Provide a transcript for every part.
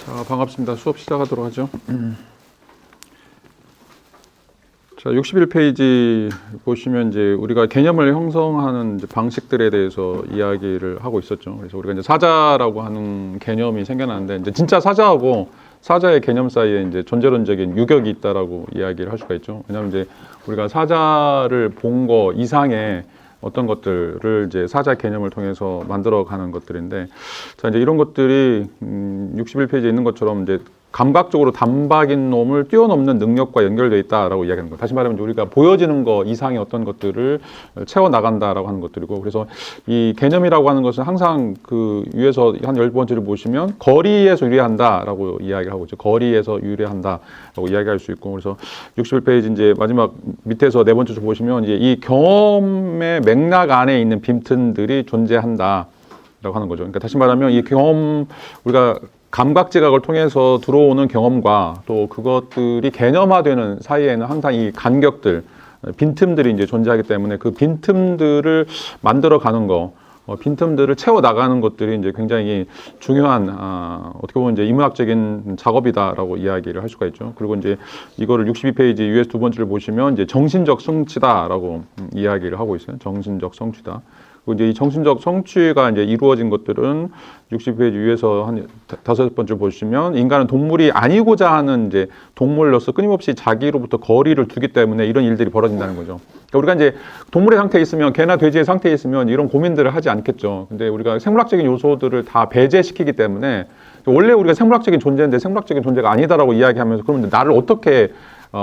자, 반갑습니다. 수업 시작하도록 하죠. 자, 61페이지 보시면 이제 우리가 개념을 형성하는 이제 방식들에 대해서 이야기를 하고 있었죠. 그래서 우리가 이제 사자라고 하는 개념이 생겨나는데 이제 진짜 사자하고 사자의 개념 사이에 이제 존재론적인 유격이 있다라고 이야기를 할 수가 있죠. 왜냐하면 이제 우리가 사자를 본 거 이상의 어떤 것들을 이제 사자 개념을 통해서 만들어가는 것들인데, 자 이제 이런 것들이 61페이지에 있는 것처럼 이제 감각적으로 단박인 놈을 뛰어넘는 능력과 연결되어 있다라고 이야기하는 거. 다시 말하면 우리가 보여지는 거 이상의 어떤 것들을 채워 나간다라고 하는 것들이고, 그래서 이 개념이라고 하는 것은 항상 그 위에서 한 10번째를 보시면 거리에서 유래한다라고 이야기를 하고 있죠. 거리에서 유래한다라고 이야기할 수 있고, 그래서 61페이지 이제 마지막 밑에서 4번째 줄 보시면 이제 이 경험의 맥락 안에 있는 빈틈들이 존재한다라고 하는 거죠. 그러니까 다시 말하면 이 경험, 우리가 감각 지각을 통해서 들어오는 경험과 또 그것들이 개념화되는 사이에는 항상 이 간격들, 빈틈들이 이제 존재하기 때문에 그 빈틈들을 만들어가는 거, 빈틈들을 채워 나가는 것들이 이제 굉장히 중요한 어떻게 보면 이제 인문학적인 작업이다라고 이야기를 할 수가 있죠. 그리고 이제 이거를 62페이지 US 2번째를 보시면 이제 정신적 성취다라고 이야기를 하고 있어요. 정신적 성취다. 그리고 이제 이 정신적 성취가 이제 이루어진 것들은 60페이지 위에서 한 5번째 보시면 인간은 동물이 아니고자 하는 이제 동물로서 끊임없이 자기로부터 거리를 두기 때문에 이런 일들이 벌어진다는 거죠. 그러니까 우리가 이제 동물의 상태에 있으면, 개나 돼지의 상태에 있으면 이런 고민들을 하지 않겠죠. 근데 우리가 생물학적인 요소들을 다 배제시키기 때문에 원래 우리가 생물학적인 존재인데 생물학적인 존재가 아니다라고 이야기하면서 그러면 나를 어떻게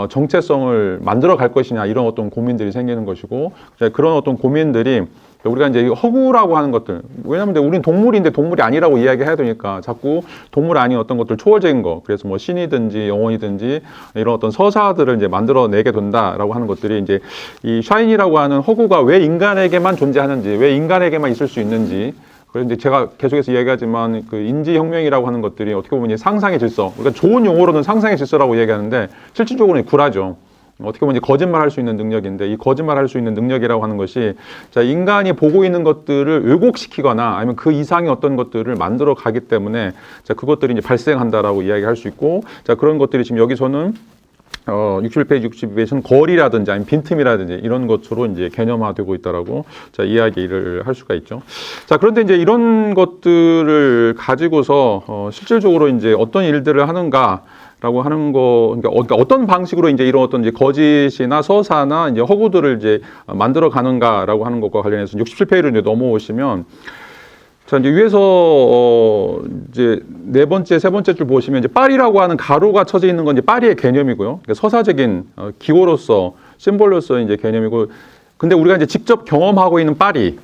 정체성을 만들어 갈 것이냐, 이런 어떤 고민들이 생기는 것이고, 그런 어떤 고민들이 우리가 이제 허구라고 하는 것들, 왜냐하면 우리는 동물인데 동물이 아니라고 이야기해야 되니까 자꾸 동물 아닌 어떤 것들, 초월적인 거, 그래서 뭐 신이든지 영혼이든지 이런 어떤 서사들을 이제 만들어내게 된다라고 하는 것들이 이제 이 샤인이라고 하는 허구가 왜 인간에게만 존재하는지, 왜 인간에게만 있을 수 있는지. 그래서 이제 제가 계속해서 이야기하지만 그 인지혁명이라고 하는 것들이 어떻게 보면 상상의 질서, 그러니까 좋은 용어로는 상상의 질서라고 이야기하는데 실질적으로는 굴하죠. 어떻게 보면 이제 거짓말 할 수 있는 능력인데, 이 거짓말 할 수 있는 능력이라고 하는 것이 자, 인간이 보고 있는 것들을 왜곡시키거나 아니면 그 이상의 어떤 것들을 만들어 가기 때문에 자, 그것들이 이제 발생한다라고 이야기할 수 있고, 자, 그런 것들이 지금 여기서는 61페이지, 62페이지는 거리라든지 아니면 빈틈이라든지 이런 것으로 이제 개념화되고 있다라고 자, 이야기를 할 수가 있죠. 자, 그런데 이제 이런 것들을 가지고서 실질적으로 이제 어떤 일들을 하는가 라고 하는 거, 그러니까 어떤 방식으로 이제 이런 어떤 이제 거짓이나 서사나 이제 허구들을 이제 만들어 가는가라고 하는 것과 관련해서 67페이지로 이제 넘어오시면, 자, 이제 위에서 이제 네 번째, 세 번째 줄 보시면 이제 파리라고 하는 가로가 쳐져 있는 건 이제 파리의 개념이고요. 그러니까 서사적인 기호로서, 심볼로서 이제 개념이고, 근데 우리가 이제 직접 경험하고 있는 파리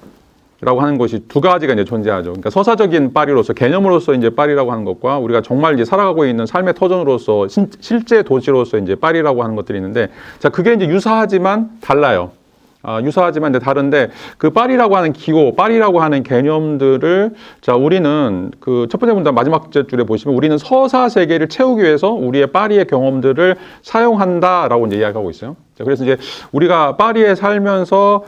라고 하는 것이 두 가지가 이제 존재하죠. 그러니까 서사적인 파리로서, 개념으로서 이제 파리라고 하는 것과 우리가 정말 이제 살아가고 있는 삶의 터전으로서, 실제 도시로서 이제 파리라고 하는 것들이 있는데, 자, 그게 이제 유사하지만 달라요. 유사하지만 이제 다른데, 그 파리라고 하는 기호, 파리라고 하는 개념들을, 자, 우리는 그 첫 번째 문단 마지막 줄에 보시면 우리는 서사 세계를 채우기 위해서 우리의 파리의 경험들을 사용한다라고 이제 이야기하고 있어요. 자, 그래서 이제 우리가 파리에 살면서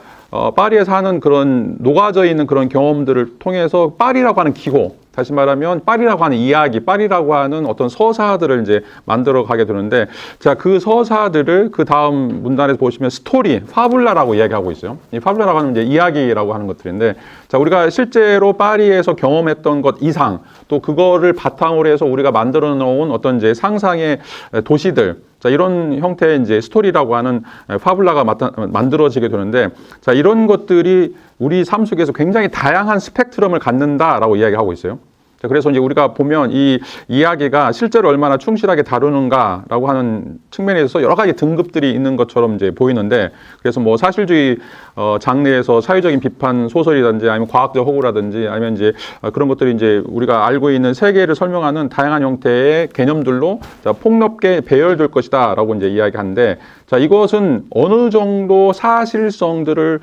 파리에 사는 그런 녹아져 있는 그런 경험들을 통해서 파리라고 하는 기호, 다시 말하면 파리라고 하는 이야기, 파리라고 하는 어떤 서사들을 이제 만들어 가게 되는데, 자, 그 서사들을 그 다음 문단에서 보시면 스토리, 파블라라고 이야기하고 있어요. 이 파블라라고 하는 이제 이야기라고 하는 것들인데, 자, 우리가 실제로 파리에서 경험했던 것 이상, 또 그거를 바탕으로 해서 우리가 만들어 놓은 어떤 이제 상상의 도시들, 자, 이런 형태의 이제 스토리라고 하는 파블라가 만들어지게 되는데, 자, 이런 것들이 우리 삶 속에서 굉장히 다양한 스펙트럼을 갖는다라고 이야기하고 있어요. 자, 그래서 이제 우리가 보면 이 이야기가 실제로 얼마나 충실하게 다루는가라고 하는 측면에 있어서 여러 가지 등급들이 있는 것처럼 이제 보이는데, 그래서 뭐 사실주의 장르에서 사회적인 비판 소설이라든지 아니면 과학적 허구라든지 아니면 이제 그런 것들이 이제 우리가 알고 있는 세계를 설명하는 다양한 형태의 개념들로 자, 폭넓게 배열될 것이다라고 이제 이야기하는데, 자, 이것은 어느 정도 사실성들을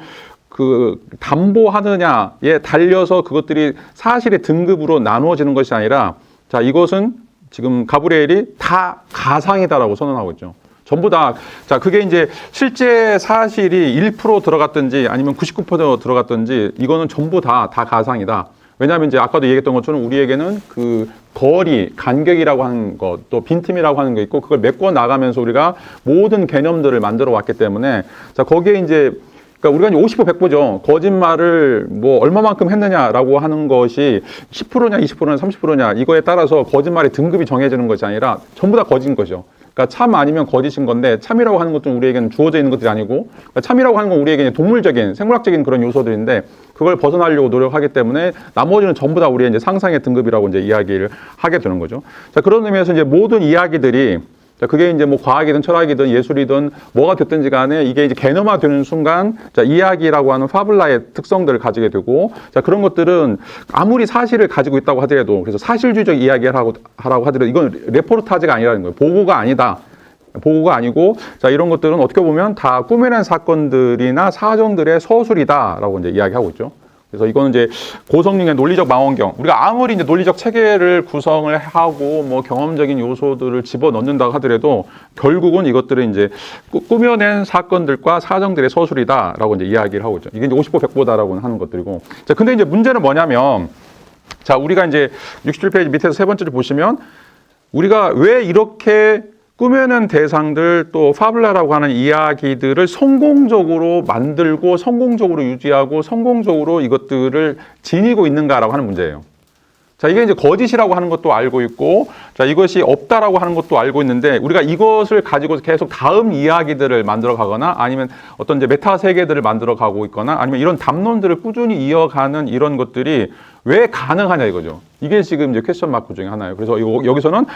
그 담보하느냐에 달려서 그것들이 사실의 등급으로 나누어지는 것이 아니라, 자, 이것은 지금 가브리엘이 다 가상이다라고 선언하고 있죠. 전부 다, 자, 그게 이제 실제 사실이 1% 들어갔든지 아니면 99% 들어갔든지 이거는 전부 다 가상이다. 왜냐하면 이제 아까도 얘기했던 것처럼 우리에게는 그 거리, 간격이라고 하는 것, 또 빈틈이라고 하는 게 있고 그걸 메꿔 나가면서 우리가 모든 개념들을 만들어 왔기 때문에 자 거기에 이제 그러니까 우리가 이제 50보 100보죠. 거짓말을 뭐 얼마만큼 했느냐라고 하는 것이 10%냐 20%냐 30%냐 이거에 따라서 거짓말의 등급이 정해지는 것이 아니라 전부 다 거짓인 거죠. 그러니까 참 아니면 거짓인 건데 참이라고 하는 것도 우리에게는 주어져 있는 것들이 아니고 그러니까 참이라고 하는 건 우리에게 동물적인 생물학적인 그런 요소들인데 그걸 벗어나려고 노력하기 때문에 나머지는 전부 다 우리의 이제 상상의 등급이라고 이제 이야기를 하게 되는 거죠. 자, 그런 의미에서 이제 모든 이야기들이 자, 그게 이제 뭐 과학이든 철학이든 예술이든 뭐가 됐든지 간에 이게 이제 개념화되는 순간 자, 이야기라고 하는 파블라의 특성들을 가지게 되고 자, 그런 것들은 아무리 사실을 가지고 있다고 하더라도 그래서 사실주의적 이야기를 하라고 하더라도 이건 레포르타지가 아니라는 거예요. 보고가 아니다. 보고가 아니고 자, 이런 것들은 어떻게 보면 다 꾸며낸 사건들이나 사정들의 서술이다라고 이제 이야기하고 있죠. 그래서 이거는 이제 고성능의 논리적 망원경. 우리가 아무리 이제 논리적 체계를 구성을 하고 뭐 경험적인 요소들을 집어넣는다고 하더라도 결국은 이것들은 이제 꾸며낸 사건들과 사정들의 서술이다라고 이제 이야기를 하고 있죠. 이게 이제 50보 100보다라고 하는 것들이고. 자, 근데 이제 문제는 뭐냐면 자, 우리가 이제 67페이지 밑에서 세 번째를 보시면 우리가 왜 이렇게 꾸며낸 대상들 또 파블라라고 하는 이야기들을 성공적으로 만들고 성공적으로 유지하고 성공적으로 이것들을 지니고 있는가라고 하는 문제예요. 자, 이게 이제 거짓이라고 하는 것도 알고 있고 자, 이것이 없다라고 하는 것도 알고 있는데 우리가 이것을 가지고 계속 다음 이야기들을 만들어 가거나 아니면 어떤 이제 메타 세계들을 만들어 가고 있거나 아니면 이런 담론들을 꾸준히 이어가는 이런 것들이 왜 가능하냐 이거죠. 이게 지금 이제 퀘스천 마크 중에 하나예요. 그래서 여기서는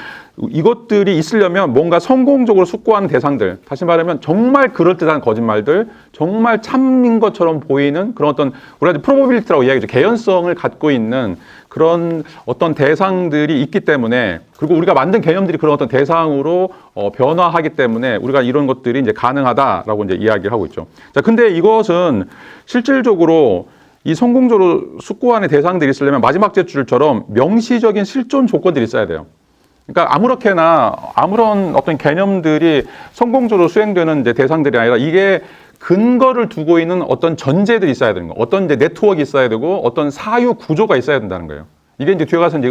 이것들이 있으려면 뭔가 성공적으로 숙고하는 대상들, 다시 말하면 정말 그럴듯한 거짓말들, 정말 참인 것처럼 보이는 그런 어떤 우리가 프로버빌리티라고 이야기하죠. 개연성을 갖고 있는 그런 어떤 대상들이 있기 때문에 그리고 우리가 만든 개념들이 그런 어떤 대상으로 변화하기 때문에 우리가 이런 것들이 이제 가능하다라고 이제 이야기를 하고 있죠. 자, 근데 이것은 실질적으로 이 성공적으로 숙고하는 대상들이 있으려면 마지막 제줄처럼 명시적인 실존 조건들이 있어야 돼요. 그러니까 아무렇게나 아무런 어떤 개념들이 성공적으로 수행되는 이제 대상들이 아니라 이게 근거를 두고 있는 어떤 전제들이 있어야 되는 거예요. 어떤 이제 네트워크가 있어야 되고 어떤 사유 구조가 있어야 된다는 거예요. 이게 이제 뒤에 가서 이제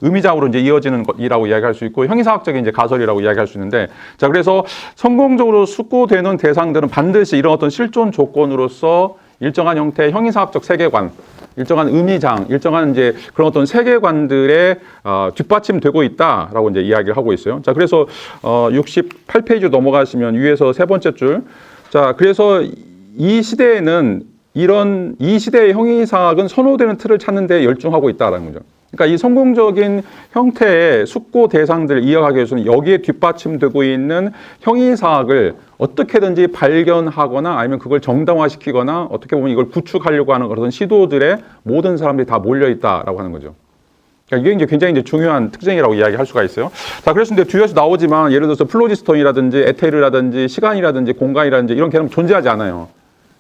의미상으로 이제 이어지는 것이라고 이야기할 수 있고 형이상학적인 이제 가설이라고 이야기할 수 있는데 자, 그래서 성공적으로 숙고되는 대상들은 반드시 이런 어떤 실존 조건으로서 일정한 형태의 형이상학적 세계관, 일정한 의미장, 일정한 이제 그런 어떤 세계관들에 뒷받침되고 있다라고 이제 이야기를 하고 있어요. 자, 그래서 68페이지 넘어가시면 위에서 세 번째 줄. 자, 그래서 이 시대에는 이 시대의 형이상학은 선호되는 틀을 찾는 데 열중하고 있다라는 거죠. 그러니까 이 성공적인 형태의 숙고 대상들을 이어가기 위해서는 여기에 뒷받침되고 있는 형이상학을 어떻게든지 발견하거나 아니면 그걸 정당화시키거나 어떻게 보면 이걸 구축하려고 하는 그런 시도들에 모든 사람들이 다 몰려있다라고 하는 거죠. 그러니까 이게 이제 굉장히 이제 중요한 특징이라고 이야기할 수가 있어요. 자, 그래서 이제 뒤에서 나오지만 예를 들어서 플로지스톤이라든지 에테르라든지 시간이라든지 공간이라든지 이런 개념 존재하지 않아요.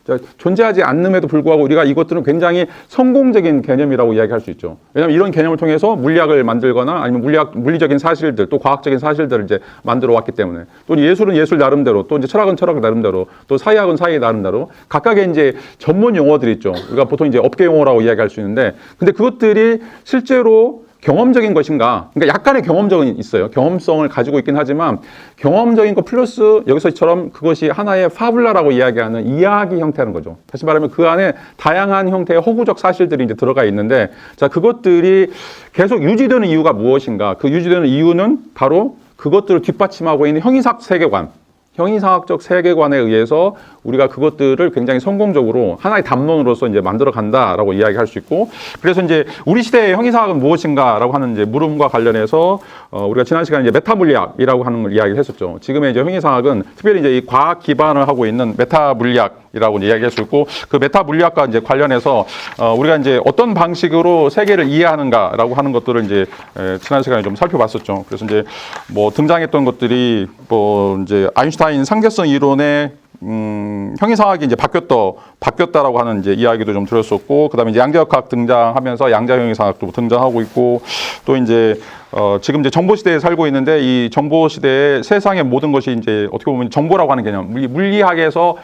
자, 존재하지 않음에도 불구하고 우리가 이것들은 굉장히 성공적인 개념이라고 이야기할 수 있죠. 왜냐하면 이런 개념을 통해서 물리학을 만들거나 아니면 물리적인 사실들 또 과학적인 사실들을 이제 만들어 왔기 때문에 또 예술은 예술 나름대로 또 이제 철학은 철학 나름대로 또 사회학은 사회 나름대로 각각의 이제 전문 용어들이 있죠. 우리가 보통 이제 업계 용어라고 이야기할 수 있는데 근데 그것들이 실제로 경험적인 것인가? 그러니까 약간의 경험적은 있어요. 경험성을 가지고 있긴 하지만 경험적인 것 플러스 여기서처럼 그것이 하나의 파블라라고 이야기하는 이야기 형태라는 거죠. 다시 말하면 그 안에 다양한 형태의 허구적 사실들이 이제 들어가 있는데 자, 그것들이 계속 유지되는 이유가 무엇인가? 그 유지되는 이유는 바로 그것들을 뒷받침하고 있는 형이상 세계관. 형이상학적 세계관에 의해서 우리가 그것들을 굉장히 성공적으로 하나의 담론으로서 이제 만들어 간다라고 이야기할 수 있고 그래서 이제 우리 시대의 형이상학은 무엇인가라고 하는 이제 물음과 관련해서 우리가 지난 시간에 이제 메타 물리학이라고 하는 걸 이야기를 했었죠. 지금의 이제 형이상학은 특별히 이제 이 과학 기반을 하고 있는 메타 물리학이라고 이야기할 수 있고 그 메타 물리학과 이제 관련해서 우리가 이제 어떤 방식으로 세계를 이해하는가라고 하는 것들을 이제 지난 시간에 좀 살펴봤었죠. 그래서 이제 뭐 등장했던 것들이 뭐 이제 아인슈타인 상대성 이론의 형이상학이 이제 바뀌었다라고 하는 이제 이야기도 좀 들었었고, 그다음에 이제 양자역학 등장하면서 양자 형이상학도 등장하고 있고, 또 이제 지금 이제 정보 시대에 살고 있는데 이 정보 시대에 세상의 모든 것이 이제 어떻게 보면 정보라고 하는 개념, 물리학에서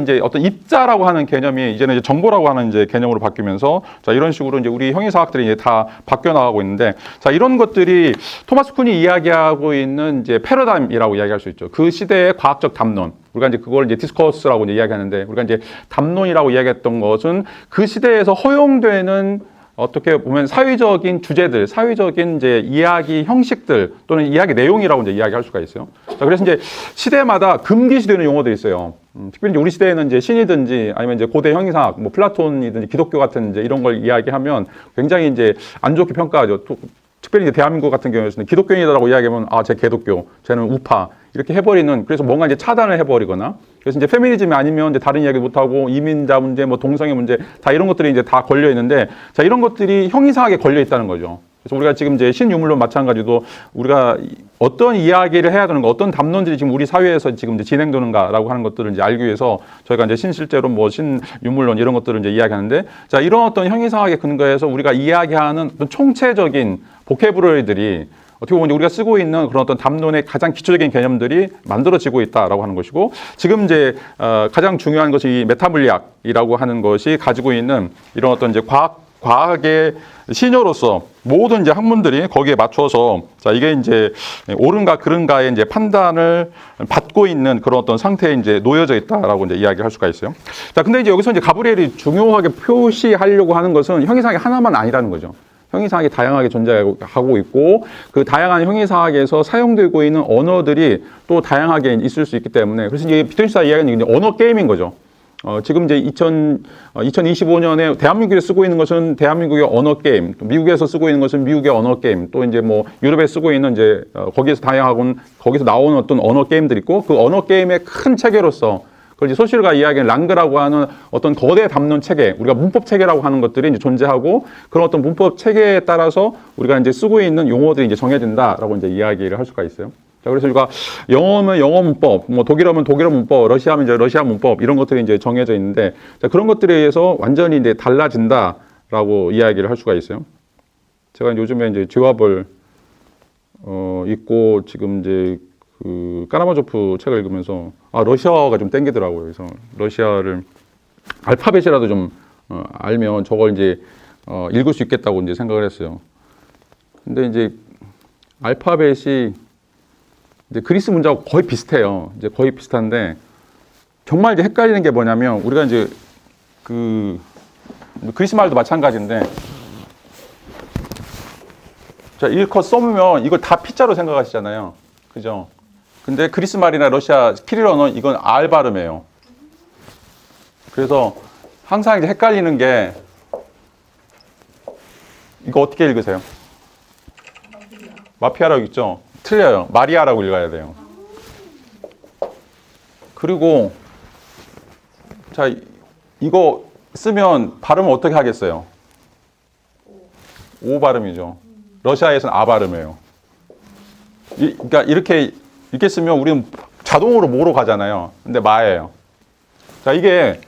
이제 어떤 입자라고 하는 개념이 이제는 이제 정보라고 하는 이제 개념으로 바뀌면서 자, 이런 식으로 이제 우리 형이상학들이 이제 다 바뀌어 나가고 있는데, 자, 이런 것들이 토마스 쿤이 이야기하고 있는 이제 패러다임이라고 이야기할 수 있죠. 그 시대의 과학적 담론. 우리가 이제 그걸 이제 디스커스라고 이제 이야기하는데, 우리가 이제 담론이라고 이야기했던 것은 그 시대에서 허용되는 어떻게 보면 사회적인 주제들, 사회적인 이제 이야기 형식들 또는 이야기 내용이라고 이제 이야기할 수가 있어요. 자, 그래서 이제 시대마다 금기시되는 용어들이 있어요. 특별히 이제 우리 시대에는 이제 신이든지 아니면 이제 고대 형이상학, 뭐 플라톤이든지 기독교 같은 이제 이런 걸 이야기하면 굉장히 이제 안 좋게 평가하죠. 또 특별히 이제 대한민국 같은 경우에는 기독교인이라고 이야기하면 아, 쟤 개독교, 쟤는 우파 이렇게 해버리는, 그래서 뭔가 이제 차단을 해버리거나, 그래서 이제 페미니즘이 아니면 이제 다른 이야기 못하고 이민자 문제, 뭐 동성애 문제 다 이런 것들이 이제 다 걸려 있는데, 자, 이런 것들이 형이상학에 걸려 있다는 거죠. 그래서 우리가 지금 이제 신유물론 마찬가지도 우리가 어떤 이야기를 해야 되는가, 어떤 담론들이 지금 우리 사회에서 지금 이제 진행되는가라고 하는 것들을 이제 알기 위해서 저희가 이제 신실제론, 뭐 신유물론 이런 것들을 이제 이야기하는데, 자, 이런 어떤 형이상학에 근거해서 우리가 이야기하는 어떤 총체적인 보케브러리들이 어떻게 보면 우리가 쓰고 있는 그런 어떤 담론의 가장 기초적인 개념들이 만들어지고 있다라고 하는 것이고, 지금 이제 가장 중요한 것이 이 메타물리학이라고 하는 것이 가지고 있는 이런 어떤 이제 과학의 시녀로서 모든 이제 학문들이 거기에 맞춰서 자, 이게 이제 옳은가 그른가의 이제 판단을 받고 있는 그런 어떤 상태에 이제 놓여져 있다라고 이제 이야기할 수가 있어요. 자, 근데 이제 여기서 이제 가브리엘이 중요하게 표시하려고 하는 것은 형이상학이 하나만 아니라는 거죠. 형이상학이 다양하게 존재하고 있고, 그 다양한 형이상학에서 사용되고 있는 언어들이 또 다양하게 있을 수 있기 때문에, 그래서 이제 비트gen시사 이야기는 이제 언어 게임인 거죠. 지금 이제 2025년에 대한민국에서 쓰고 있는 것은 대한민국의 언어 게임, 또 미국에서 쓰고 있는 것은 미국의 언어 게임, 또 이제 뭐 유럽에 쓰고 있는 이제 거기에서 다양하고 거기서 나오는 어떤 언어 게임들이 있고, 그 언어 게임의 큰 체계로서 그걸 이제 소실가 이야기하는 랑그라고 하는 어떤 거대 담론 체계, 우리가 문법 체계라고 하는 것들이 이제 존재하고, 그런 어떤 문법 체계에 따라서 우리가 이제 쓰고 있는 용어들이 이제 정해진다라고 이제 이야기를 할 수가 있어요. 자, 그래서 우리가 영어면 영어 문법, 뭐 독일어면 독일어 문법, 러시아면 이제 러시아 문법 이런 것들이 이제 정해져 있는데, 자, 그런 것들에 의해서 완전히 이제 달라진다라고 이야기를 할 수가 있어요. 제가 요즘에 이제 지화벌 읽고 지금 이제 그 까라마조프 책을 읽으면서 러시아가 좀 땡기더라고요. 그래서 러시아를 알파벳이라도 좀 알면 저걸 이제 읽을 수 있겠다고 이제 생각을 했어요. 근데 이제 알파벳이 이제 그리스 문자하고 거의 비슷해요. 이제 거의 비슷한데 정말 이제 헷갈리는 게 뭐냐면, 우리가 이제 그 그리스 말도 마찬가지인데, 자, 일컷 써보면 이걸 다 P자로 생각하시잖아요. 그죠? 근데 그리스 말이나 러시아 키릴 언어 이건 R 발음이에요. 그래서 항상 이제 헷갈리는 게, 이거 어떻게 읽으세요? 마피아라고 읽죠? 틀려요. 마리아라고 읽어야 돼요. 그리고 자, 이거 쓰면 발음을 어떻게 하겠어요? O 발음이죠. 러시아에서는 아 발음이에요. 그러니까 이렇게 쓰면 우리는 자동으로 모로 가잖아요. 근데 마예요. 자, 이게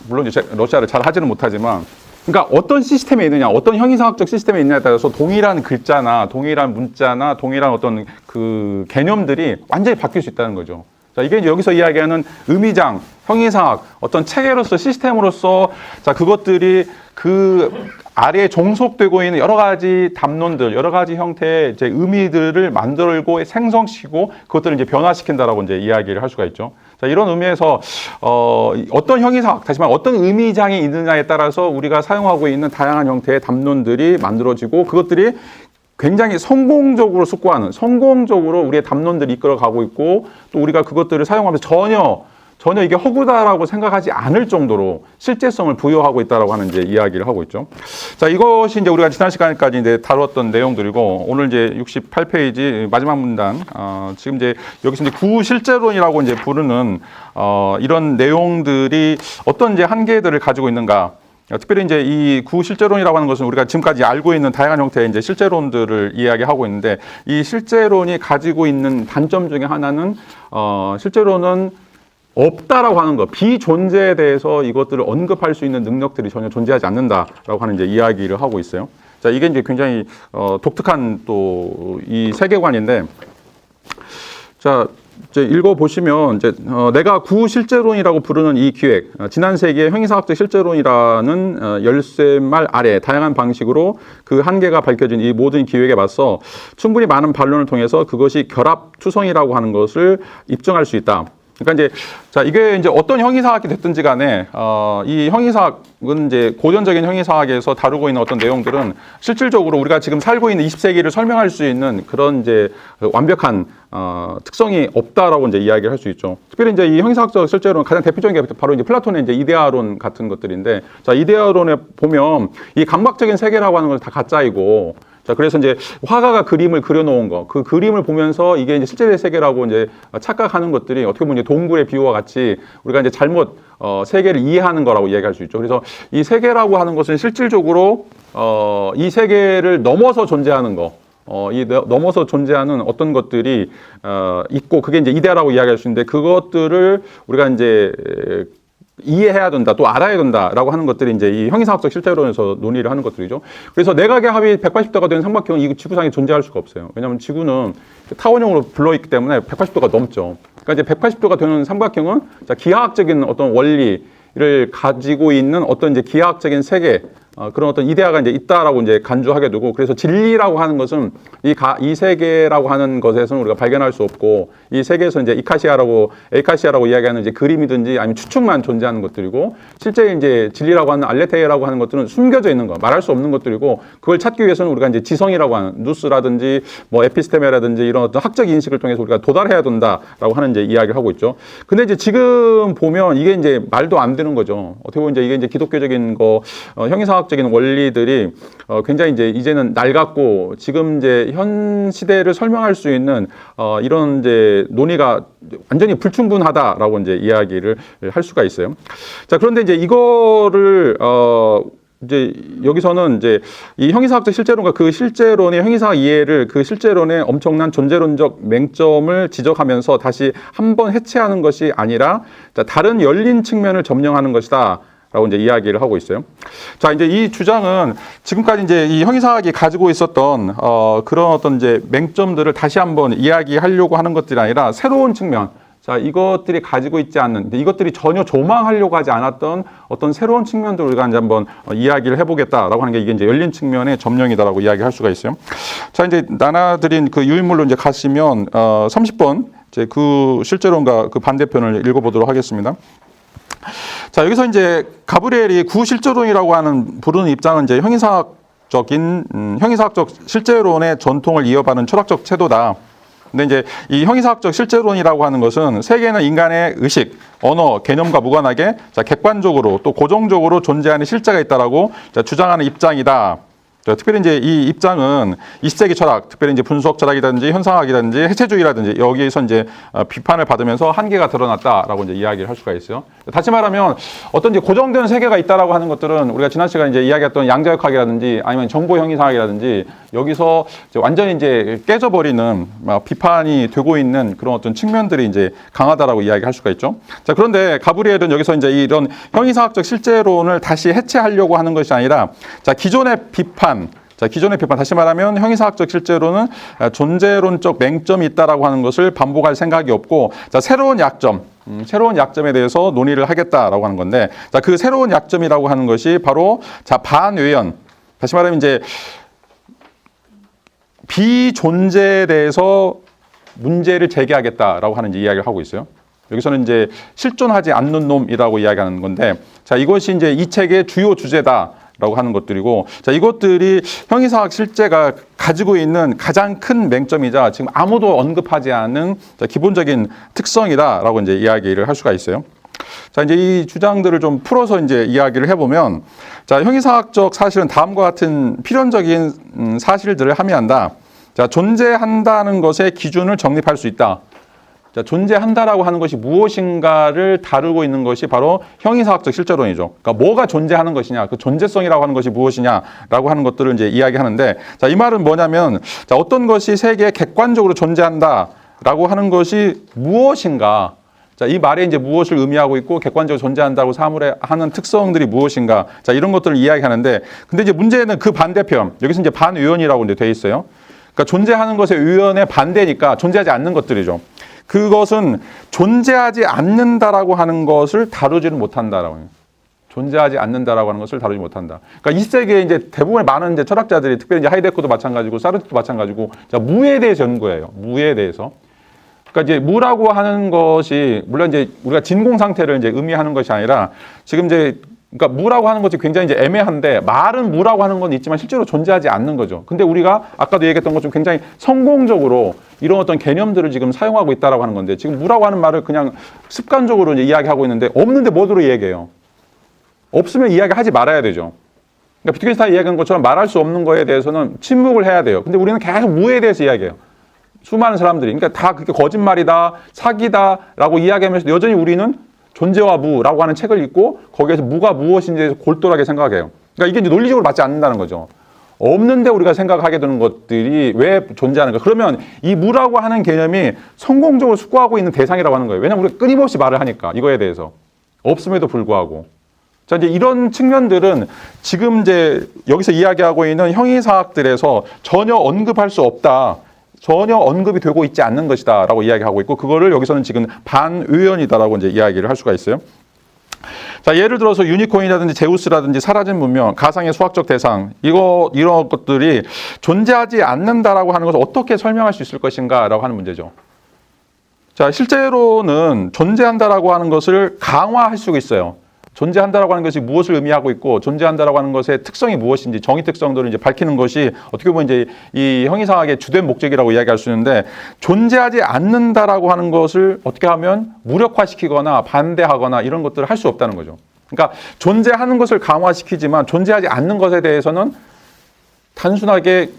물론 이제 러시아를 잘 하지는 못하지만, 그러니까 어떤 시스템에 있느냐, 어떤 형이상학적 시스템에 있느냐에 따라서 동일한 글자나 동일한 문자나 동일한 어떤 그 개념들이 완전히 바뀔 수 있다는 거죠. 자, 이게 이제 여기서 이야기하는 의미장, 형이상학, 어떤 체계로서 시스템으로서 자, 그것들이 그 아래에 종속되고 있는 여러 가지 담론들, 여러 가지 형태의 이제 의미들을 만들고 생성시키고 그것들을 이제 변화시킨다라고 이제 이야기를 할 수가 있죠. 자, 이런 의미에서 어떤 형이상학, 다시 말해 어떤 의미장이 있느냐에 따라서 우리가 사용하고 있는 다양한 형태의 담론들이 만들어지고, 그것들이 굉장히 성공적으로 숙고하는, 성공적으로 우리의 담론들이 이끌어가고 있고, 또 우리가 그것들을 사용하면서 전혀 이게 허구다라고 생각하지 않을 정도로 실제성을 부여하고 있다라고 하는 이제 이야기를 하고 있죠. 자, 이것이 이제 우리가 지난 시간까지 이제 다루었던 내용들이고, 오늘 이제 68페이지 마지막 문단, 지금 이제 여기서 이제 구실제론이라고 이제 부르는 이런 내용들이 어떤 이제 한계들을 가지고 있는가. 특별히 이제 이 구실제론이라고 하는 것은 우리가 지금까지 알고 있는 다양한 형태의 이제 실제론들을 이야기하고 있는데, 이 실제론이 가지고 있는 단점 중에 하나는 실제론은 없다라고 하는 것, 비존재에 대해서 이것들을 언급할 수 있는 능력들이 전혀 존재하지 않는다라고 하는 이제 이야기를 하고 있어요. 자, 이게 이제 굉장히 독특한 또 이 세계관인데, 자, 이제 읽어보시면 이제 내가 구실제론이라고 부르는 이 기획, 지난 세기의 형이상학적 실제론이라는 열쇠말 아래 다양한 방식으로 그 한계가 밝혀진 이 모든 기획에 맞서 충분히 많은 반론을 통해서 그것이 결합 추성이라고 하는 것을 입증할 수 있다. 그러니까 이제 자, 이게 이제 어떤 형이상학이 됐든지 간에 이 형이상학은 이제 고전적인 형이상학에서 다루고 있는 어떤 내용들은 실질적으로 우리가 지금 살고 있는 20세기를 설명할 수 있는 그런 이제 완벽한 특성이 없다라고 이제 이야기를 할 수 있죠. 특별히 이제 이 형이상학적 실제로는 가장 대표적인 게 바로 이제 플라톤의 이제 이데아론 같은 것들인데, 자, 이데아론에 보면 이 감각적인 세계라고 하는 건 다 가짜이고, 자, 그래서 이제 화가가 그림을 그려놓은 거, 그 그림을 보면서 이게 이제 실제 세계라고 이제 착각하는 것들이 어떻게 보면 이제 동굴의 비유와 같이 우리가 이제 잘못 세계를 이해하는 거라고 이야기할 수 있죠. 그래서 이 세계라고 하는 것은 실질적으로 이 세계를 넘어서 존재하는 거, 넘어서 존재하는 어떤 것들이 있고, 그게 이제 이데아라고 이야기할 수 있는데, 그것들을 우리가 이제 이해해야 된다, 또 알아야 된다라고 하는 것들이 이제 이 형이상학적 실제론에서 논의를 하는 것들이죠. 그래서 내각의 합이 180도가 되는 삼각형은 이 지구상에 존재할 수가 없어요. 왜냐하면 지구는 타원형으로 불러있기 때문에 180도가 넘죠. 그러니까 이제 180도가 되는 삼각형은 자, 기하학적인 어떤 원리를 가지고 있는 어떤 이제 기하학적인 세계, 그런 어떤 이데아가 이제 있다라고 이제 간주하게 되고, 그래서 진리라고 하는 것은 이 세계라고 하는 것에서는 우리가 발견할 수 없고, 이 세계에서 이제 에이카시아라고 이야기하는 이제 그림이든지 아니면 추측만 존재하는 것들이고, 실제 이제 진리라고 하는 알레테이라고 하는 것들은 숨겨져 있는 거, 말할 수 없는 것들이고, 그걸 찾기 위해서는 우리가 이제 지성이라고 하는 누스라든지 뭐 에피스테메라든지 이런 어떤 학적 인식을 통해서 우리가 도달해야 된다라고 하는 이제 이야기를 하고 있죠. 근데 이제 지금 보면 이게 이제 말도 안 되는 거죠. 어떻게 보면 이제 이게 이제 기독교적인 거, 형이상학 적인 원리들이 굉장히 이제 이제는 낡았고, 지금 이제 현 시대를 설명할 수 있는 이런 이제 논의가 완전히 불충분하다라고 이제 이야기를 할 수가 있어요. 자, 그런데 이제 이거를 이제 여기서는 이제 이 형이상학적 실제론과 그 실제론의 형이상학 이해를 그 실제론의 엄청난 존재론적 맹점을 지적하면서 다시 한번 해체하는 것이 아니라 다른 열린 측면을 점령하는 것이다. 라고 이제 이야기를 하고 있어요. 자, 이제 이 주장은 지금까지 이제 이 형이상학이 가지고 있었던 그런 어떤 이제 맹점들을 다시 한번 이야기하려고 하는 것들이 아니라 새로운 측면, 자, 이것들이 가지고 있지 않는, 이것들이 전혀 조망하려고 하지 않았던 어떤 새로운 측면들을 우리가 이제 한번 이야기를 해보겠다라고 하는 게 이게 이제 열린 측면의 점령이다라고 이야기할 수가 있어요. 자, 이제 나눠드린 그 유인물로 이제 가시면 30번 이제 그 실제론과 그 반대편을 읽어보도록 하겠습니다. 자, 여기서 이제 가브리엘이 구실제론이라고 하는 부르는 입장은 이제 형이상학적 실제론의 전통을 이어받는 철학적 태도다. 근데 이제 이 형이상학적 실제론이라고 하는 것은 세계는 인간의 의식, 언어, 개념과 무관하게 자, 객관적으로 또 고정적으로 존재하는 실제가 있다라고 자, 주장하는 입장이다. 특별히 이제 이 입장은 20세기 철학, 특별히 이제 분석 철학이라든지 현상학이라든지 해체주의라든지 여기에서 이제 비판을 받으면서 한계가 드러났다라고 이제 이야기를 할 수가 있어요. 다시 말하면 어떤 이제 고정된 세계가 있다라고 하는 것들은 우리가 지난 시간에 이제 이야기했던 양자역학이라든지 아니면 정보 형이상학이라든지 여기서 이제 완전히 이제 깨져버리는 비판이 되고 있는 그런 어떤 측면들이 이제 강하다라고 이야기할 수가 있죠. 자, 그런데 가브리엘은 여기서 이제 이런 형이상학적 실제론을 다시 해체하려고 하는 것이 아니라 자, 기존의 비판, 다시 말하면 형이상학적 실제로는 존재론적 맹점이 있다라고 하는 것을 반복할 생각이 없고, 자, 새로운 약점에 대해서 논의를 하겠다라고 하는 건데, 자, 그 새로운 약점이라고 하는 것이 바로 자, 반외연, 다시 말하면 이제 비존재에 대해서 문제를 제기하겠다라고 하는 이제 이야기를 하고 있어요. 여기서는 이제 실존하지 않는 놈이라고 이야기하는 건데, 자, 이것이 이제 이 책의 주요 주제다. 라고 하는 것들이고, 자, 이것들이 형이상학 실제가 가지고 있는 가장 큰 맹점이자 지금 아무도 언급하지 않은 자, 기본적인 특성이다라고 이제 이야기를 할 수가 있어요. 자, 이제 이 주장들을 좀 풀어서 이제 이야기를 해보면, 자, 형이상학적 사실은 다음과 같은 필연적인 사실들을 함의한다. 자, 존재한다는 것의 기준을 정립할 수 있다. 자, 존재한다라고 하는 것이 무엇인가를 다루고 있는 것이 바로 형이상학적 실제론이죠. 그러니까 뭐가 존재하는 것이냐, 그 존재성이라고 하는 것이 무엇이냐라고 하는 것들을 이제 이야기하는데, 자, 이 말은 뭐냐면, 자, 어떤 것이 세계에 객관적으로 존재한다라고 하는 것이 무엇인가, 자, 이 말에 이제 무엇을 의미하고 있고 객관적으로 존재한다고 사물에 하는 특성들이 무엇인가. 자, 이런 것들을 이야기하는데, 근데 이제 문제는 그 반대편, 여기서 이제 반의원이라고 이제 돼 있어요. 그러니까 존재하는 것의 의원의 반대니까 존재하지 않는 것들이죠. 그것은 존재하지 않는다라고 하는 것을 다루지는 못한다라고 해요. 존재하지 않는다라고 하는 것을 다루지 못한다. 그러니까 이 세계에 이제 대부분의 많은 이제 철학자들이, 특별히 이제 하이데거도 마찬가지고 사르트도 마찬가지고, 자, 무에 대해서 연구해요. 무에 대해서. 그러니까 이제 무라고 하는 것이 물론 이제 우리가 진공 상태를 이제 의미하는 것이 아니라 지금 이제 그러니까 무라고 하는 것이 굉장히 이제 애매한데 말은 무라고 하는 건 있지만 실제로 존재하지 않는 거죠. 근데 우리가 아까도 얘기했던 것처럼 굉장히 성공적으로 이런 어떤 개념들을 지금 사용하고 있다라고 하는 건데 지금 무라고 하는 말을 그냥 습관적으로 이제 이야기하고 있는데 없는데 뭐로 얘기해요? 없으면 이야기하지 말아야 되죠. 그러니까 비트겐슈타인이 이야기한 것처럼 말할 수 없는 거에 대해서는 침묵을 해야 돼요. 근데 우리는 계속 무에 대해서 이야기해요. 수많은 사람들이. 그러니까 다 그게 거짓말이다, 사기다라고 이야기하면서 여전히 우리는 존재와 무라고 하는 책을 읽고 거기에서 무가 무엇인지에 대해서 골똘하게 생각해요. 그러니까 이게 이제 논리적으로 맞지 않는다는 거죠. 없는데 우리가 생각하게 되는 것들이 왜 존재하는가. 그러면 이 무라고 하는 개념이 성공적으로 숙고하고 있는 대상이라고 하는 거예요. 왜냐하면 우리가 끊임없이 말을 하니까 이거에 대해서. 없음에도 불구하고. 자, 이제 이런 측면들은 지금 이제 여기서 이야기하고 있는 형이사학들에서 전혀 언급할 수 없다. 전혀 언급이 되고 있지 않는 것이다 라고 이야기하고 있고 그거를 여기서는 지금 반의원이다라고 이제 이야기를 할 수가 있어요. 자, 예를 들어서 유니콘이라든지 제우스라든지 사라진 문명, 가상의 수학적 대상 이런 것들이 존재하지 않는다라고 하는 것을 어떻게 설명할 수 있을 것인가라고 하는 문제죠. 자, 실제로는 존재한다라고 하는 것을 강화할 수가 있어요. 존재한다라고 하는 것이 무엇을 의미하고 있고 존재한다라고 하는 것의 특성이 무엇인지 정의 특성들을 이제 밝히는 것이 어떻게 보면 이제 이 형이상학의 주된 목적이라고 이야기할 수 있는데 존재하지 않는다라고 하는 것을 어떻게 하면 무력화시키거나 반대하거나 이런 것들을 할 수 없다는 거죠. 그러니까 존재하는 것을 강화시키지만 존재하지 않는 것에 대해서는 단순하게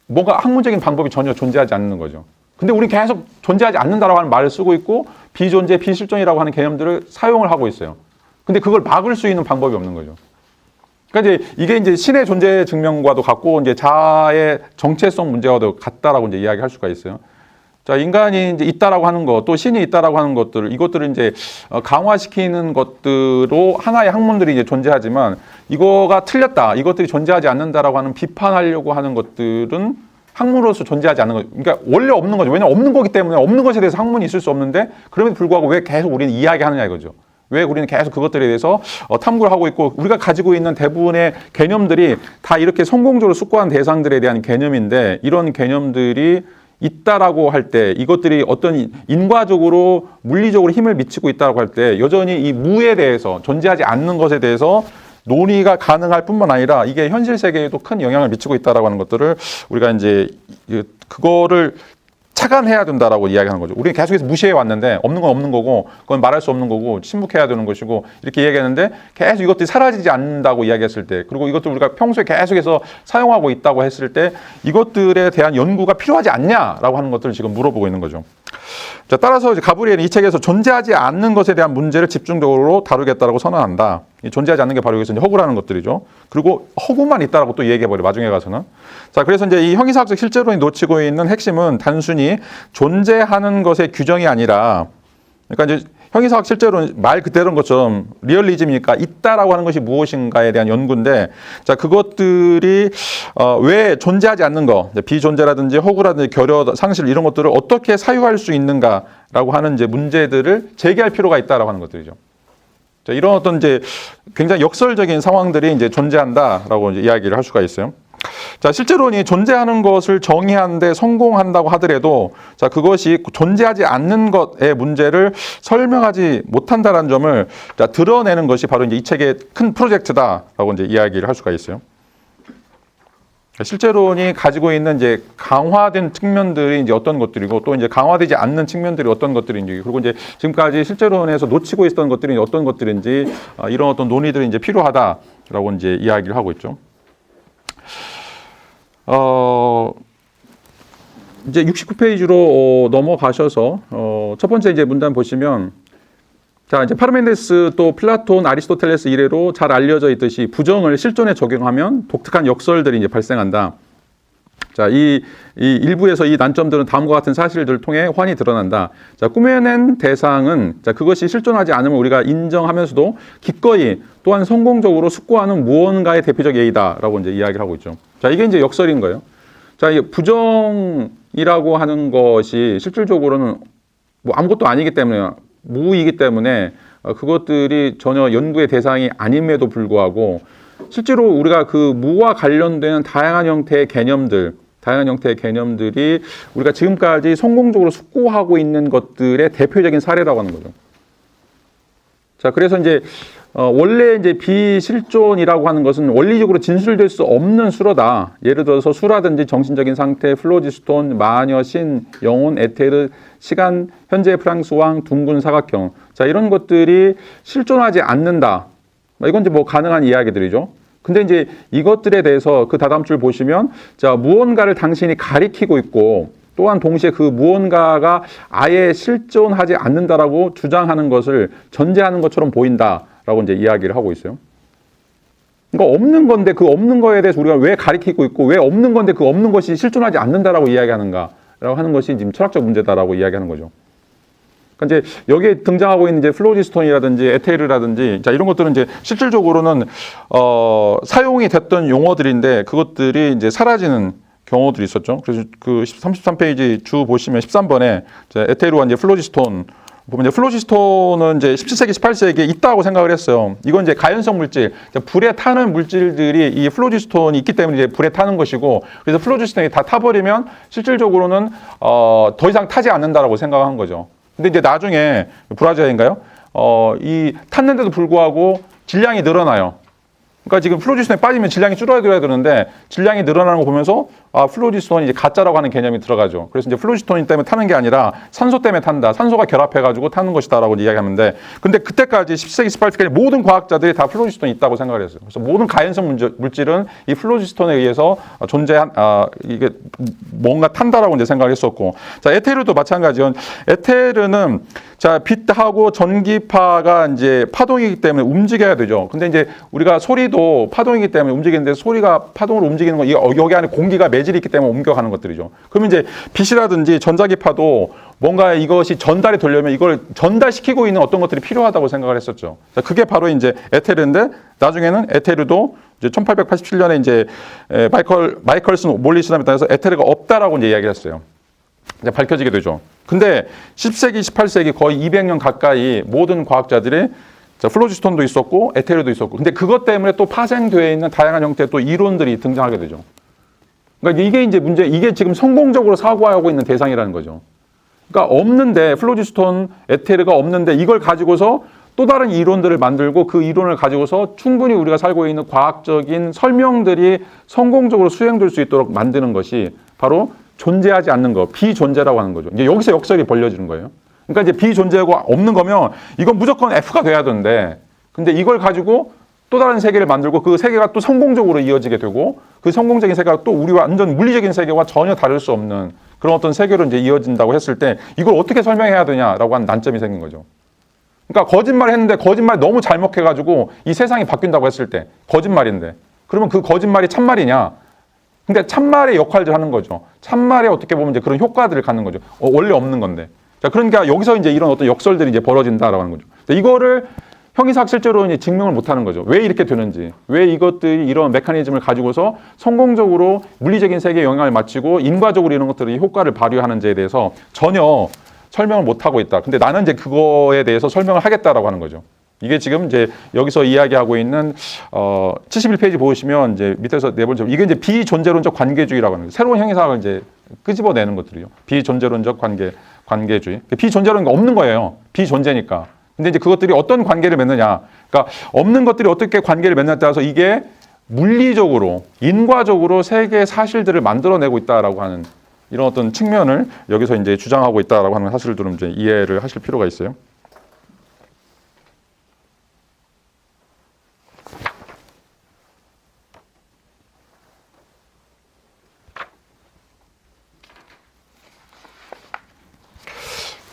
뭔가 학문적인 방법이 전혀 존재하지 않는 거죠. 근데 우리는 계속 존재하지 않는다라고 하는 말을 쓰고 있고 비존재, 비실존이라고 하는 개념들을 사용을 하고 있어요. 근데 그걸 막을 수 있는 방법이 없는 거죠. 그러니까 이제 이게 이제 신의 존재 증명과도 같고 이제 자아의 정체성 문제와도 같다라고 이제 이야기할 수가 있어요. 자, 인간이 이제 있다라고 하는 것, 또 신이 있다라고 하는 것들, 이것들을 이제 강화시키는 것들로 하나의 학문들이 이제 존재하지만 이거가 틀렸다, 이것들이 존재하지 않는다라고 하는 비판하려고 하는 것들은 학문으로서 존재하지 않는 거죠. 그러니까 원래 없는 거죠. 왜냐하면 없는 거기 때문에 없는 것에 대해서 학문이 있을 수 없는데 그럼에도 불구하고 왜 계속 우리는 이야기하느냐 이거죠. 왜 우리는 계속 그것들에 대해서 탐구를 하고 있고 우리가 가지고 있는 대부분의 개념들이 다 이렇게 성공적으로 숙고한 대상들에 대한 개념인데 이런 개념들이 있다라고 할 때 이것들이 어떤 인과적으로 물리적으로 힘을 미치고 있다라고 할 때 여전히 이 무에 대해서 존재하지 않는 것에 대해서 논의가 가능할 뿐만 아니라 이게 현실 세계에도 큰 영향을 미치고 있다라고 하는 것들을 우리가 이제 그거를 차관해야 된다라고 이야기하는 거죠. 우리는 계속해서 무시해 왔는데 없는 건 없는 거고 그건 말할 수 없는 거고 침묵해야 되는 것이고 이렇게 이야기했는데 계속 이것들이 사라지지 않는다고 이야기했을 때 그리고 이것들 우리가 평소에 계속해서 사용하고 있다고 했을 때 이것들에 대한 연구가 필요하지 않냐라고 하는 것들을 지금 물어보고 있는 거죠. 자, 따라서 이제 가브리엘은 이 책에서 존재하지 않는 것에 대한 문제를 집중적으로 다루겠다라고 선언한다. 존재하지 않는 게 바로 여기서 이제 허구라는 것들이죠. 그리고 허구만 있다라고 또 얘기해버려 마중에 가서는. 자, 그래서 이제 이 형이사학적 실제론이 놓치고 있는 핵심은 단순히 존재하는 것의 규정이 아니라, 그러니까 이제 형이사학 실제로는 말 그대로인 것처럼 리얼리즘이니까 있다라고 하는 것이 무엇인가에 대한 연구인데, 자, 그것들이 왜 존재하지 않는 거, 비존재라든지 허구라든지 결여, 상실 이런 것들을 어떻게 사유할 수 있는가라고 하는 이제 문제들을 제기할 필요가 있다라고 하는 것들이죠. 자, 이런 어떤 이제 굉장히 역설적인 상황들이 이제 존재한다라고 이제 이야기를 할 수가 있어요. 자, 실제로는 존재하는 것을 정의하는데 성공한다고 하더라도 자, 그것이 존재하지 않는 것의 문제를 설명하지 못한다는 점을 자, 드러내는 것이 바로 이제 이 책의 큰 프로젝트다라고 이제 이야기를 할 수가 있어요. 실제론이 가지고 있는 이제 강화된 측면들이 이제 어떤 것들이고 또 이제 강화되지 않는 측면들이 어떤 것들인지 그리고 이제 지금까지 실제론에서 놓치고 있었던 것들이 어떤 것들인지 이런 어떤 논의들이 이제 필요하다라고 이제 이야기를 하고 있죠. 이제 69페이지로 넘어가셔서 첫 번째 이제 문단 보시면 자, 이제 파르메데스 또 플라톤, 아리스토텔레스 이래로 잘 알려져 있듯이 부정을 실존에 적용하면 독특한 역설들이 이제 발생한다. 자, 이 일부에서 이 난점들은 다음과 같은 사실들을 통해 환히 드러난다. 자, 꾸며낸 대상은 자, 그것이 실존하지 않으면 우리가 인정하면서도 기꺼이 또한 성공적으로 숙고하는 무언가의 대표적 예이다라고 이제 이야기를 하고 있죠. 자, 이게 이제 역설인 거예요. 자, 이 부정이라고 하는 것이 실질적으로는 뭐 아무것도 아니기 때문에 무이기 때문에 그것들이 전혀 연구의 대상이 아님에도 불구하고 실제로 우리가 그 무와 관련된 다양한 형태의 개념들이 우리가 지금까지 성공적으로 숙고하고 있는 것들의 대표적인 사례라고 하는 거죠. 자, 그래서 이제 원래 이제 비실존이라고 하는 것은 원리적으로 진술될 수 없는 수로다. 예를 들어서 수라든지 정신적인 상태, 플로지스톤, 마녀, 신, 영혼, 에테르, 시간, 현재 프랑스 왕, 둥근 사각형. 자, 이런 것들이 실존하지 않는다. 이건 이제 뭐 가능한 이야기들이죠. 근데 이제 이것들에 대해서 그 다다음 줄 보시면 자, 무언가를 당신이 가리키고 있고 또한 동시에 그 무언가가 아예 실존하지 않는다라고 주장하는 것을 전제하는 것처럼 보인다라고 이제 이야기를 하고 있어요. 그러니까 없는 건데 그 없는 거에 대해서 우리가 왜 가리키고 있고 왜 없는 건데 그 없는 것이 실존하지 않는다라고 이야기하는가라고 하는 것이 지금 철학적 문제다라고 이야기하는 거죠. 그러니까 이제 여기에 등장하고 있는 이제 플로지스톤이라든지 에테르라든지 자, 이런 것들은 이제 실질적으로는 사용이 됐던 용어들인데 그것들이 이제 사라지는 경우들이 있었죠. 그래서 그 33페이지 주 보시면 13번에 에테르와 이제 플로지스톤 보면 이제 플로지스톤은 이제 17세기, 18세기에 있다고 생각을 했어요. 이건 이제 가연성 물질, 불에 타는 물질들이 이 플로지스톤이 있기 때문에 이제 불에 타는 것이고, 그래서 플로지스톤이 다 타버리면 실질적으로는 더 이상 타지 않는다라고 생각한 거죠. 근데 이제 나중에 브라지아인가요? 이 탔는데도 불구하고 질량이 늘어나요. 그러니까 지금 플로지스톤에 빠지면 질량이 줄어들어야 되는데 질량이 늘어나는 거 보면서 플로지스톤이 이제 가짜라고 하는 개념이 들어가죠. 그래서 이제 플로지스톤 때문에 타는 게 아니라 산소 때문에 탄다. 산소가 결합해가지고 타는 것이다라고 이야기하는데 근데 그때까지 10세기, 18세기 모든 과학자들이 다 플로지스톤이 있다고 생각을 했어요. 그래서 모든 가연성 물질은 이 플로지스톤에 의해서 존재한 이게 뭔가 탄다라고 이제 생각을 했었고, 자, 에테르도 마찬가지요. 에테르는 자, 빛하고 전기파가 이제 파동이기 때문에 움직여야 되죠. 근데 이제 우리가 소리도 파동이기 때문에 움직이는데 소리가 파동으로 움직이는 건 여기 안에 공기가 매질이 있기 때문에 옮겨가는 것들이죠. 그러면 이제 빛이라든지 전자기파도 뭔가 이것이 전달이 되려면 이걸 전달시키고 있는 어떤 것들이 필요하다고 생각을 했었죠. 자, 그게 바로 이제 에테르인데 나중에는 에테르도 이제 1887년에 이제 마이컬슨 몰리시담에 따라서 에테르가 없다라고 이제 이야기를 했어요. 이제 밝혀지게 되죠. 근데 10세기, 18세기 거의 200년 가까이 모든 과학자들이 플로지스톤도 있었고 에테르도 있었고, 근데 그것 때문에 또 파생되어 있는 다양한 형태의 또 이론들이 등장하게 되죠. 그러니까 이게 이제 이게 지금 성공적으로 사고하고 있는 대상이라는 거죠. 그러니까 없는데 플로지스톤, 에테르가 없는데 이걸 가지고서 또 다른 이론들을 만들고 그 이론을 가지고서 충분히 우리가 살고 있는 과학적인 설명들이 성공적으로 수행될 수 있도록 만드는 것이 바로 존재하지 않는 거, 비존재라고 하는 거죠. 이제 여기서 역설이 벌려지는 거예요. 그러니까 이제 비존재가 없는 거면 이건 무조건 F가 돼야 되는데, 근데 이걸 가지고 또 다른 세계를 만들고 그 세계가 또 성공적으로 이어지게 되고 그 성공적인 세계가 또 우리와 완전 물리적인 세계와 전혀 다를 수 없는 그런 어떤 세계로 이제 이어진다고 했을 때 이걸 어떻게 설명해야 되냐라고 하는 난점이 생긴 거죠. 그러니까 거짓말을 했는데 거짓말 너무 잘못해가지고 이 세상이 바뀐다고 했을 때 거짓말인데 그러면 그 거짓말이 참말이냐? 근데 참말의 역할을 하는 거죠. 참말에 어떻게 보면 이제 그런 효과들을 갖는 거죠. 원래 없는 건데. 자, 그러니까 여기서 이제 이런 어떤 역설들이 이제 벌어진다라고 하는 거죠. 이거를 형이삭 실제로 이제 증명을 못 하는 거죠. 왜 이렇게 되는지, 왜 이것들이 이런 메커니즘을 가지고서 성공적으로 물리적인 세계에 영향을 미치고 인과적으로 이런 것들이 효과를 발휘하는지에 대해서 전혀 설명을 못 하고 있다. 근데 나는 이제 그거에 대해서 설명을 하겠다라고 하는 거죠. 이게 지금 이제 여기서 이야기하고 있는 71페이지 보시면 이제 밑에서 네 번째 이게 이제 비존재론적 관계주의라고 하는 거예요. 새로운 형이삭을 이제 끄집어내는 것들이요. 비존재론적 관계주의. 비존재론은 없는 거예요. 비존재니까. 근데 이제 그것들이 어떤 관계를 맺느냐. 그러니까 없는 것들이 어떻게 관계를 맺느냐에 따라서 이게 물리적으로, 인과적으로 세계의 사실들을 만들어내고 있다라고 하는 이런 어떤 측면을 여기서 이제 주장하고 있다라고 하는 사실들은 이제 이해를 하실 필요가 있어요.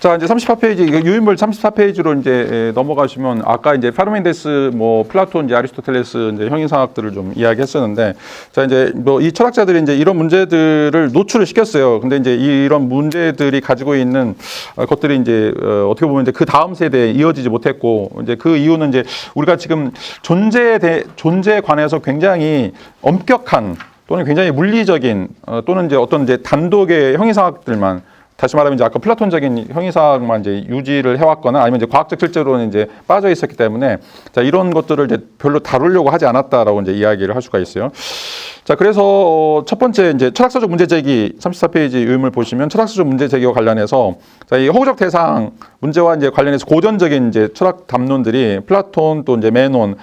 자, 이제 34페이지, 유인물 34페이지로 이제 넘어가시면 아까 이제 파르메니데스, 뭐 플라톤, 이제 아리스토텔레스 이제 형이상학들을 좀 이야기했었는데, 자, 이제 뭐 이 철학자들이 이제 이런 문제들을 노출을 시켰어요. 근데 이제 이런 문제들이 가지고 있는 것들이 이제 어떻게 보면 이제 그 다음 세대에 이어지지 못했고, 이제 그 이유는 이제 우리가 지금 존재에 관해서 굉장히 엄격한 또는 굉장히 물리적인 또는 이제 어떤 이제 단독의 형이상학들만, 다시 말하면 이제 아까 플라톤적인 형이상학만 이제 유지를 해왔거나 아니면 이제 과학적 실제로는 이제 빠져 있었기 때문에, 자, 이런 것들을 이제 별로 다루려고 하지 않았다라고 이제 이야기를 할 수가 있어요. 자, 그래서 첫 번째 이제 철학사적 문제 제기 34페이지 유인물 보시면 철학사적 문제 제기와 관련해서, 자, 이 허구적 대상 문제와 이제 관련해서 고전적인 이제 철학 담론들이 플라톤 또 이제 메논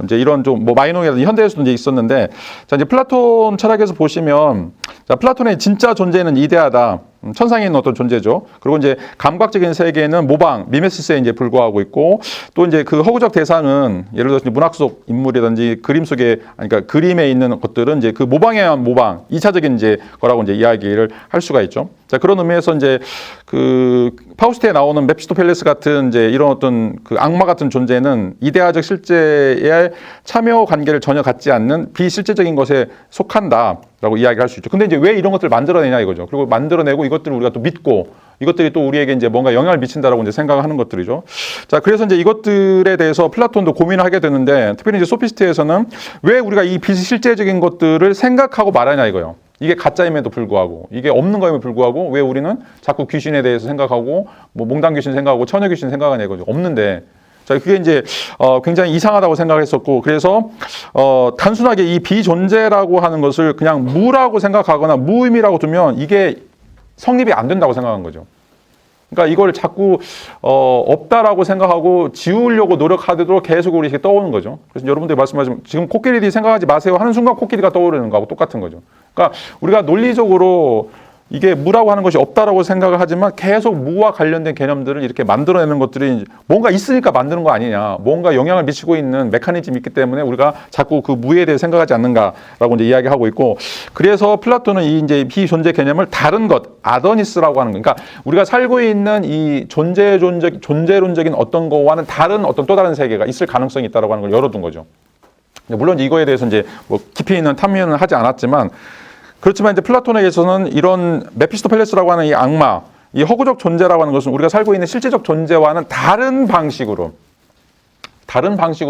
이제 이런 좀 뭐 마이농이라든지 현대에서도 이제 있었는데, 자, 이제 플라톤 철학에서 보시면, 자, 플라톤의 진짜 존재는 이데아다. 천상에 있는 어떤 존재죠. 그리고 이제 감각적인 세계는 모방, 미메시스에 이제 불과하고 있고, 또 이제 그 허구적 대상은 예를 들어서 문학 속 인물이라든지 그림 속에, 그러니까 그림에 있는 것들은 이제 그 모방에 의한 모방, 2차적인 이제 거라고 이제 이야기를 할 수가 있죠. 자, 그런 의미에서 이제 그 파우스트에 나오는 메피스토펠레스 같은 이제 이런 어떤 그 악마 같은 존재는 이데아적 실제의 참여 관계를 전혀 갖지 않는 비실제적인 것에 속한다라고 이야기할 수 있죠. 근데 이제 왜 이런 것들을 만들어내냐 이거죠. 그리고 만들어내고 이것들을 우리가 또 믿고 이것들이 또 우리에게 이제 뭔가 영향을 미친다라고 이제 생각하는 것들이죠. 자, 그래서 이제 이것들에 대해서 플라톤도 고민을 하게 되는데, 특별히 이제 소피스트에서는 왜 우리가 이 비실제적인 것들을 생각하고 말하냐 이거예요. 이게 가짜임에도 불구하고, 이게 없는 거임에도 불구하고 왜 우리는 자꾸 귀신에 대해서 생각하고, 뭐 몽당 귀신 생각하고 처녀 귀신 생각하냐 이거죠. 없는데. 자, 그게 이제 굉장히 이상하다고 생각했었고, 그래서 단순하게 이 비존재라고 하는 것을 그냥 무라고 생각하거나 무의미라고 두면 이게 성립이 안 된다고 생각한 거죠. 그러니까 이걸 자꾸 없다라고 생각하고 지우려고 노력하더라도 계속 우리 이렇게 떠오는 거죠. 그래서 여러분들이 말씀하시면 지금 코끼리 생각하지 마세요 하는 순간 코끼리가 떠오르는 거하고 똑같은 거죠. 그러니까 우리가 논리적으로 이게 무라고 하는 것이 없다라고 생각을 하지만 계속 무와 관련된 개념들을 이렇게 만들어내는 것들이 뭔가 있으니까 만드는 거 아니냐, 뭔가 영향을 미치고 있는 메커니즘이 있기 때문에 우리가 자꾸 그 무에 대해 생각하지 않는가라고 이제 이야기하고 있고, 그래서 플라톤은 이 이제 비존재 개념을 다른 것, 아더니스라고 하는 거, 그러니까 우리가 살고 있는 이 존재론적인 어떤 거와는 다른 어떤 또 다른 세계가 있을 가능성이 있다라고 하는 걸 열어둔 거죠. 물론 이거에 대해서 이제 뭐 깊이 있는 탐문은 하지 않았지만, 그렇지만 이제 플라톤에게서는 이런 메피스토펠레스라고 하는 이 악마, 이 허구적 존재라고 하는 것은 우리가 살고 있는 실제적 존재와는 다른 방식으로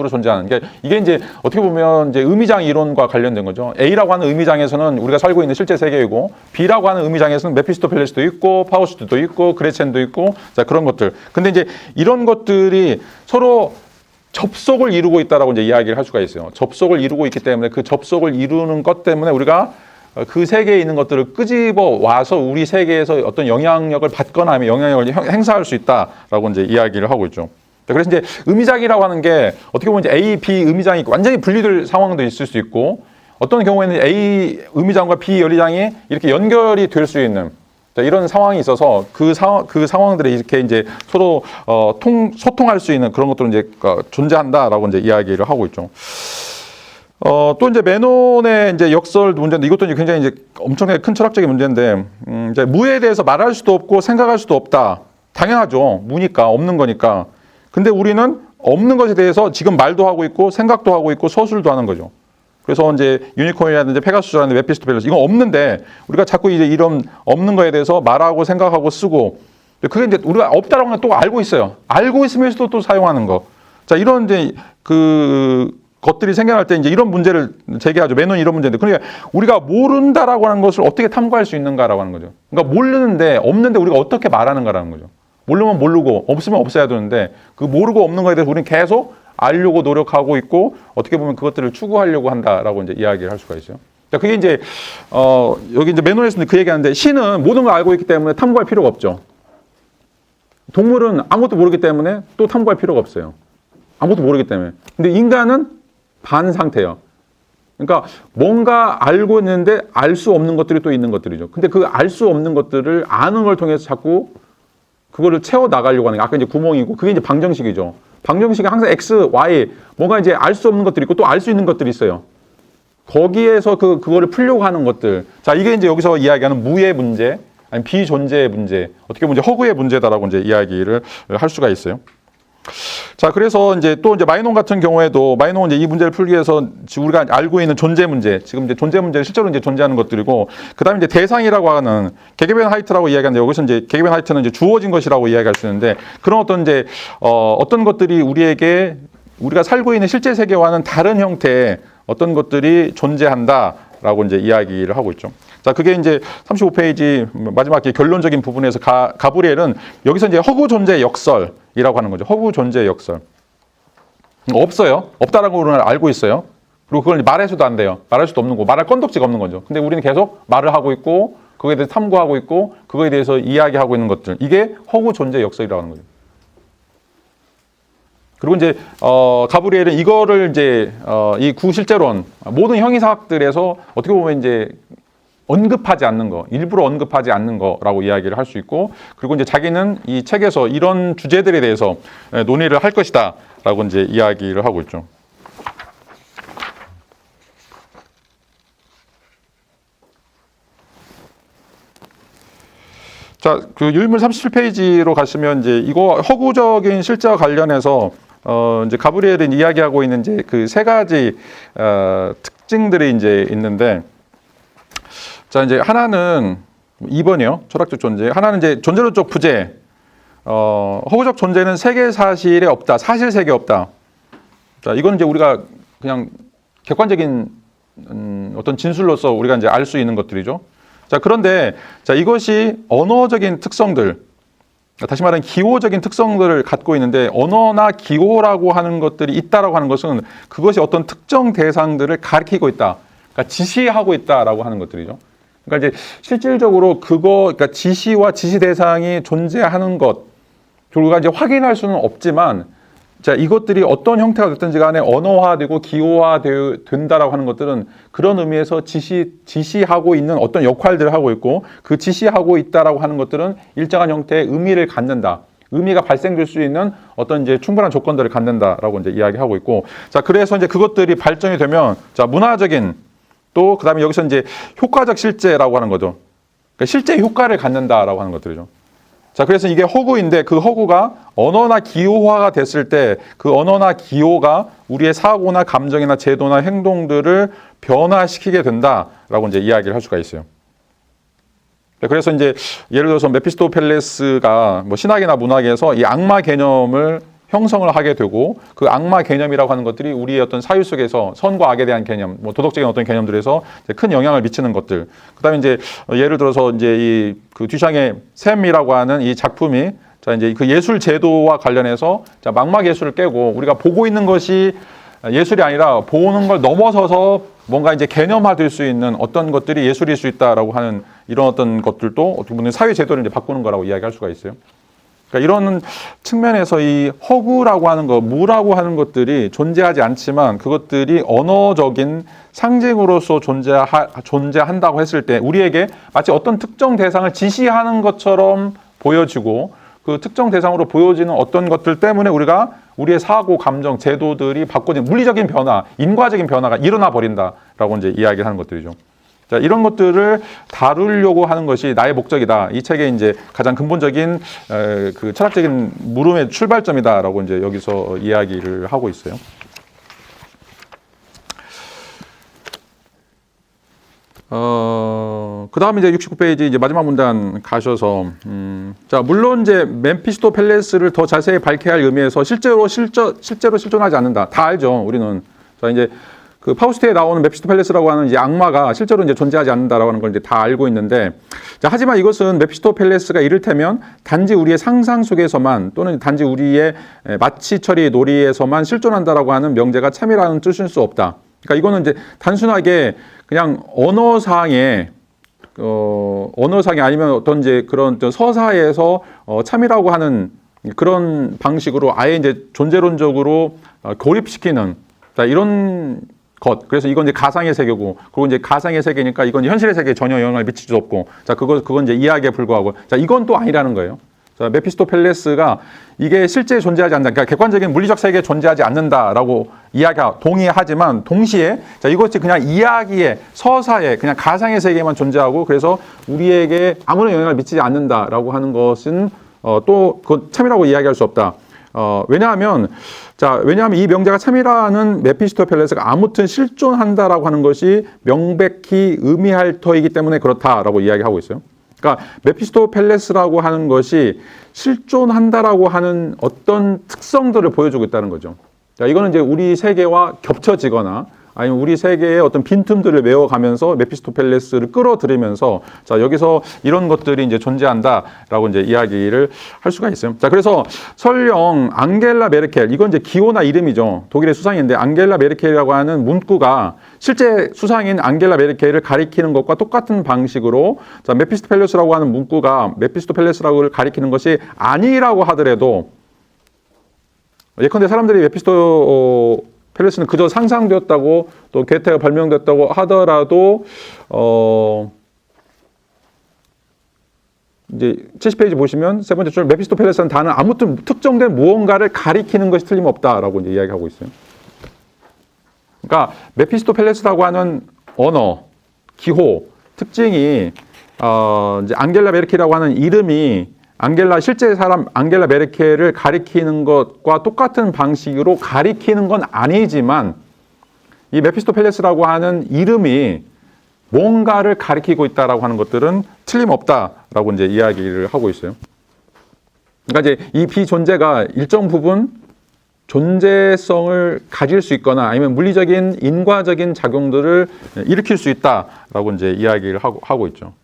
존재하는 게, 이게 이제 어떻게 보면 이제 의미장 이론과 관련된 거죠. A라고 하는 의미장에서는 우리가 살고 있는 실제 세계이고, B라고 하는 의미장에서는 메피스토펠레스도 있고, 파우스트도 있고, 그레첸도 있고, 자, 그런 것들. 근데 이제 이런 것들이 서로 접속을 이루고 있다라고 이제 이야기를 할 수가 있어요. 접속을 이루고 있기 때문에 그 접속을 이루는 것 때문에 우리가 그 세계에 있는 것들을 끄집어 와서 우리 세계에서 어떤 영향력을 받거나 하면 영향력을 행사할 수 있다라고 이제 이야기를 하고 있죠. 그래서 이제 의미장이라고 하는 게 어떻게 보면 이제 A, B 의미장이 완전히 분리될 상황도 있을 수 있고, 어떤 경우에는 A 의미장과 B 열의장이 이렇게 연결이 될 수 있는 이런 상황이 있어서 그 상황들이 이렇게 이제 서로 소통할 수 있는 그런 것들은 이제 존재한다라고 이제 이야기를 하고 있죠. 또 이제 메논의 이제 역설 문제인데, 이것도 이제 굉장히 이제 엄청나게 큰 철학적인 문제인데, 이제 무에 대해서 말할 수도 없고 생각할 수도 없다. 당연하죠. 무니까, 없는 거니까. 근데 우리는 없는 것에 대해서 지금 말도 하고 있고 생각도 하고 있고 서술도 하는 거죠. 그래서 이제 유니콘이라든지 페가수스라든지 메피스토펠레스, 이건 없는데 우리가 자꾸 이제 이런 없는 거에 대해서 말하고 생각하고 쓰고, 그게 이제 우리가 없다라고 하는 걸 또 알고 있어요. 알고 있으면서도 또 사용하는 거. 자, 이런 이제 것들이 생겨날 때 이제 이런 문제를 제기하죠. 메논이 이런 문제인데, 그러니까 우리가 모른다라고 하는 것을 어떻게 탐구할 수 있는가라고 하는 거죠. 그러니까 모르는데, 없는데 우리가 어떻게 말하는가라는 거죠. 모르면 모르고 없으면 없어야 되는데, 그 모르고 없는 거에 대해서 우리는 계속 알려고 노력하고 있고, 어떻게 보면 그것들을 추구하려고 한다라고 이제 이야기를 할 수가 있어요. 자, 그게 이제 여기 이제 메논에서는 그 얘기하는데, 신은 모든 걸 알고 있기 때문에 탐구할 필요가 없죠. 동물은 아무것도 모르기 때문에 또 탐구할 필요가 없어요. 아무것도 모르기 때문에. 근데 인간은 반 상태예요. 그러니까 뭔가 알고 있는데 알 수 없는 것들이 또 있는 것들이죠. 근데 그 알 수 없는 것들을 아는 걸 통해서 자꾸 그거를 채워 나가려고 하는 게, 아까 이제 구멍이고, 그게 이제 방정식이죠. 방정식이 항상 X, Y, 뭔가 이제 알 수 없는 것들이 있고 또 알 수 있는 것들이 있어요. 거기에서 그거를 풀려고 하는 것들. 자, 이게 이제 여기서 이야기하는 무의 문제, 아니면 비존재의 문제, 어떻게 보면 이제 허구의 문제다라고 이제 이야기를 할 수가 있어요. 자, 그래서 이제 또 이제 마이논 같은 경우에도 마이논은 이제 이 문제를 풀기 위해서 우리가 알고 있는 존재 문제, 지금 이제 존재 문제를 실제로 이제 존재하는 것들이고, 그다음에 이제 대상이라고 하는 개개변 하이트라고 이야기하는데, 여기서 이제 개개변 하이트는 이제 주어진 것이라고 이야기할 수 있는데, 그런 어떤 이제 어떤 것들이 우리에게 우리가 살고 있는 실제 세계와는 다른 형태의 어떤 것들이 존재한다라고 이제 이야기를 하고 있죠. 자, 그게 이제 35페이지 마지막 결론적인 부분에서 가브리엘은 여기서 이제 허구 존재 역설이라고 하는 거죠. 허구 존재 역설. 없어요. 없다라고 우리는 알고 있어요. 그리고 그걸 말해서도 안 돼요. 말할 수도 없는 거. 말할 건덕지가 없는 거죠. 근데 우리는 계속 말을 하고 있고, 그거에 대해서 탐구하고 있고, 그거에 대해서 이야기하고 있는 것들. 이게 허구 존재 역설이라고 하는 거죠. 그리고 이제 가브리엘은 이거를 이제 이 구실제론 모든 형이사학들에서 어떻게 보면 이제 언급하지 않는 거, 일부러 언급하지 않는 거라고 이야기를 할 수 있고, 그리고 이제 자기는 이 책에서 이런 주제들에 대해서 논의를 할 것이다라고 이제 이야기를 하고 있죠. 자, 그 유인물 37페이지로 가시면 이제 이거 허구적인 실제와 관련해서 이제 가브리엘은 이야기하고 있는 이제 그 세 가지 특징들이 이제 있는데, 자, 이제 하나는 2번이요. 철학적 존재. 하나는 이제 존재론적 부재. 허구적 존재는 세계 사실에 없다. 사실 세계에 없다. 자, 이건 이제 우리가 그냥 객관적인 어떤 진술로서 우리가 이제 알 수 있는 것들이죠. 자, 그런데 자, 이것이 언어적인 특성들, 다시 말하면 기호적인 특성들을 갖고 있는데, 언어나 기호라고 하는 것들이 있다라고 하는 것은 그것이 어떤 특정 대상들을 가리키고 있다. 그러니까 지시하고 있다라고 하는 것들이죠. 그러니까 이제 실질적으로 그러니까 지시와 지시 대상이 존재하는 것, 우리가 이제 확인할 수는 없지만, 자, 이것들이 어떤 형태가 됐든지 간에 언어화되고 기호화된다라고 하는 것들은 그런 의미에서 지시하고 있는 어떤 역할들을 하고 있고, 그 지시하고 있다라고 하는 것들은 일정한 형태의 의미를 갖는다. 의미가 발생될 수 있는 어떤 이제 충분한 조건들을 갖는다라고 이제 이야기하고 있고, 자, 그래서 이제 그것들이 발전이 되면, 자, 문화적인 또 그다음에 여기서 이제 효과적 실제라고 하는 거죠. 그러니까 실제 효과를 갖는다라고 하는 것들이죠. 자, 그래서 이게 허구인데, 그 허구가 언어나 기호화가 됐을 때 그 언어나 기호가 우리의 사고나 감정이나 제도나 행동들을 변화시키게 된다라고 이제 이야기를 할 수가 있어요. 그래서 이제 예를 들어서 메피스토펠레스가 뭐 신학이나 문학에서 이 악마 개념을 형성을 하게 되고, 그 악마 개념이라고 하는 것들이 우리의 어떤 사유 속에서 선과 악에 대한 개념, 뭐 도덕적인 어떤 개념들에서 큰 영향을 미치는 것들. 그다음에 이제 예를 들어서 이제 이 그 듀샹의 샘이라고 하는 이 작품이, 자, 이제 그 예술 제도와 관련해서, 자, 망막 예술을 깨고 우리가 보고 있는 것이 예술이 아니라 보는 걸 넘어서서 뭔가 이제 개념화될 수 있는 어떤 것들이 예술일 수 있다라고 하는 이런 어떤 것들도 어떻게 보면 사회 제도를 이제 바꾸는 거라고 이야기할 수가 있어요. 그러니까 이런 측면에서 이 허구라고 하는 것, 무라고 하는 것들이 존재하지 않지만 그것들이 언어적인 상징으로서 존재한다고 했을 때 우리에게 마치 어떤 특정 대상을 지시하는 것처럼 보여지고, 그 특정 대상으로 보여지는 어떤 것들 때문에 우리가 우리의 사고, 감정, 제도들이 바꿔진 물리적인 변화, 인과적인 변화가 일어나 버린다라고 이제 이야기를 하는 것들이죠. 자, 이런 것들을 다루려고 하는 것이 나의 목적이다. 이 책의 이제 가장 근본적인 그 철학적인 물음의 출발점이다라고 이제 여기서 이야기를 하고 있어요. 그 다음에 이제 69페이지 이제 마지막 문단 가셔서, 자, 물론 이제 멤피스토펠레스를 더 자세히 밝혀야 할 의미에서 실제로 실존하지 않는다. 다 알죠, 우리는. 자, 이제 그 파우스트에 나오는 메피스토펠레스라고 하는 이제 악마가 실제로 이제 존재하지 않는다라고 하는 걸 이제 다 알고 있는데, 자, 하지만 이것은 메피스토펠레스가 이를테면 단지 우리의 상상 속에서만 또는 단지 우리의 마치처리 놀이에서만 실존한다라고 하는 명제가 참이라는 뜻일 수 없다. 그러니까 이거는 이제 단순하게 그냥 언어상에 아니면 어떤 이제 그런 서사에서 참이라고 하는 그런 방식으로 아예 이제 존재론적으로 고립시키는, 자, 이런 것. 그래서 이건 이제 가상의 세계고, 그리고 이제 가상의 세계니까 이건 현실의 세계에 전혀 영향을 미칠 수 없고, 자, 그건 이제 이야기에 불과하고, 자, 이건 또 아니라는 거예요. 자, 메피스토펠레스가 이게 실제 존재하지 않는다. 그러니까 객관적인 물리적 세계에 존재하지 않는다라고 동의하지만 동시에 자, 이것이 그냥 이야기의 서사의 그냥 가상의 세계에만 존재하고 그래서 우리에게 아무런 영향을 미치지 않는다라고 하는 것은 또 그 참이라고 이야기할 수 없다. 왜냐하면 이 명제가 참이라는 메피스토펠레스가 아무튼 실존한다라고 하는 것이 명백히 의미할 터이기 때문에 그렇다라고 이야기하고 있어요. 그러니까 메피스토펠레스라고 하는 것이 실존한다라고 하는 어떤 특성들을 보여주고 있다는 거죠. 자, 이거는 이제 우리 세계와 겹쳐지거나 아니면 우리 세계의 어떤 빈틈들을 메워가면서 메피스토펠레스를 끌어들이면서 자, 여기서 이런 것들이 이제 존재한다라고 이제 이야기를 할 수가 있어요. 자, 그래서 설령 앙겔라 메르켈, 이건 이제 기호나 이름이죠. 독일의 수상인데 앙겔라 메르켈이라고 하는 문구가 실제 수상인 앙겔라 메르켈을 가리키는 것과 똑같은 방식으로 자, 메피스토펠레스라고 하는 문구가 메피스토펠레스라고 가리키는 것이 아니라고 하더라도 예컨대 사람들이 펠레스는 그저 상상되었다고 또 괴테가 발명됐다고 하더라도 이제 70페이지 보시면 세 번째 줄 메피스토펠레스라는 단어는 아무튼 특정된 무언가를 가리키는 것이 틀림없다라고 이제 이야기하고 있어요. 그러니까 메피스토펠레스라고 하는 언어, 기호, 특징이 이제 앙겔라 메르켈이라고 하는 이름이 실제 사람 앙겔라 메르켈을 가리키는 것과 똑같은 방식으로 가리키는 건 아니지만 이 메피스토펠레스라고 하는 이름이 뭔가를 가리키고 있다라고 하는 것들은 틀림없다라고 이제 이야기를 하고 있어요. 그러니까 이제 이 비존재가 일정 부분 존재성을 가질 수 있거나 아니면 물리적인 인과적인 작용들을 일으킬 수 있다라고 이제 이야기를 하고 있죠.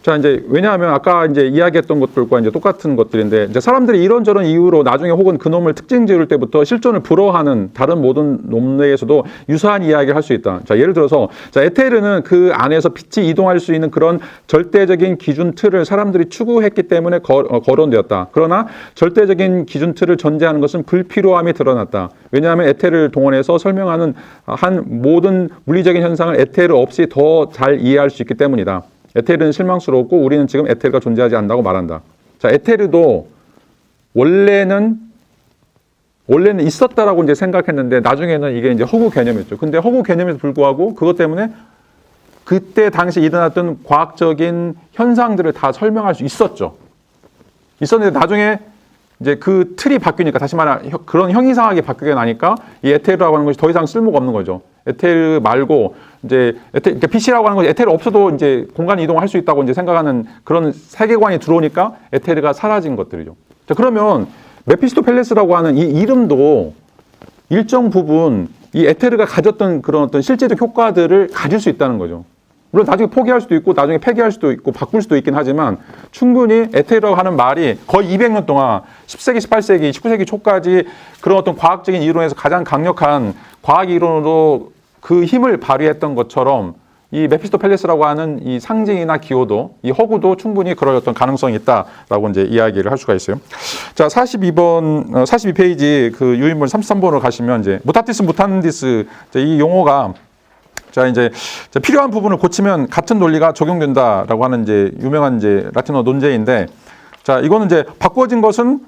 자, 이제 왜냐하면 아까 이제 이야기했던 것들과 이제 똑같은 것들인데 이제 사람들이 이런저런 이유로 나중에 혹은 그놈을 특징 지을 때부터 실존을 불허하는 다른 모든 놈 내에서도 유사한 이야기를 할 수 있다. 자, 예를 들어서 자, 에테르는 그 안에서 빛이 이동할 수 있는 그런 절대적인 기준 틀을 사람들이 추구했기 때문에 거론되었다. 그러나 절대적인 기준 틀을 전제하는 것은 불필요함이 드러났다. 왜냐하면 에테르를 동원해서 설명하는 한 모든 물리적인 현상을 에테르 없이 더 잘 이해할 수 있기 때문이다. 에테르는 실망스럽고 우리는 지금 에테르가 존재하지 않는다고 말한다. 자, 에테르도 원래는 있었다라고 이제 생각했는데 나중에는 이게 이제 허구 개념이었죠. 근데 허구 개념에도 불구하고 그것 때문에 그때 당시 일어났던 과학적인 현상들을 다 설명할 수 있었죠. 있었는데 나중에 이제 그 틀이 바뀌니까 다시 말하면 그런 형이상하게 바뀌게 나니까 이 에테르라고 하는 것이 더 이상 쓸모가 없는 거죠. 에테르 말고 이제 그러니까 PC라고 하는 것이 에테르 없어도 이제 공간 이동을 할 수 있다고 이제 생각하는 그런 세계관이 들어오니까 에테르가 사라진 것들이죠. 자, 그러면 메피스토펠레스라고 하는 이 이름도 일정 부분 이 에테르가 가졌던 그런 어떤 실제적 효과들을 가질 수 있다는 거죠. 물론 나중에 포기할 수도 있고 나중에 폐기할 수도 있고 바꿀 수도 있긴 하지만 충분히 에테르라고 하는 말이 거의 200년 동안 10세기, 18세기, 19세기 초까지 그런 어떤 과학적인 이론에서 가장 강력한 과학 이론으로 그 힘을 발휘했던 것처럼 이 메피스토펠레스라고 하는 이 상징이나 기호도 이 허구도 충분히 그럴 어떤 가능성이 있다라고 이제 이야기를 할 수가 있어요. 자, 42페이지 그 유인물 33번으로 가시면 이제 무타티스 무탄디스 이 용어가 자, 이제 필요한 부분을 고치면 같은 논리가 적용된다라고 하는 이제 유명한 이제 라틴어 논제인데 자, 이거는 이제 바꿔진 것은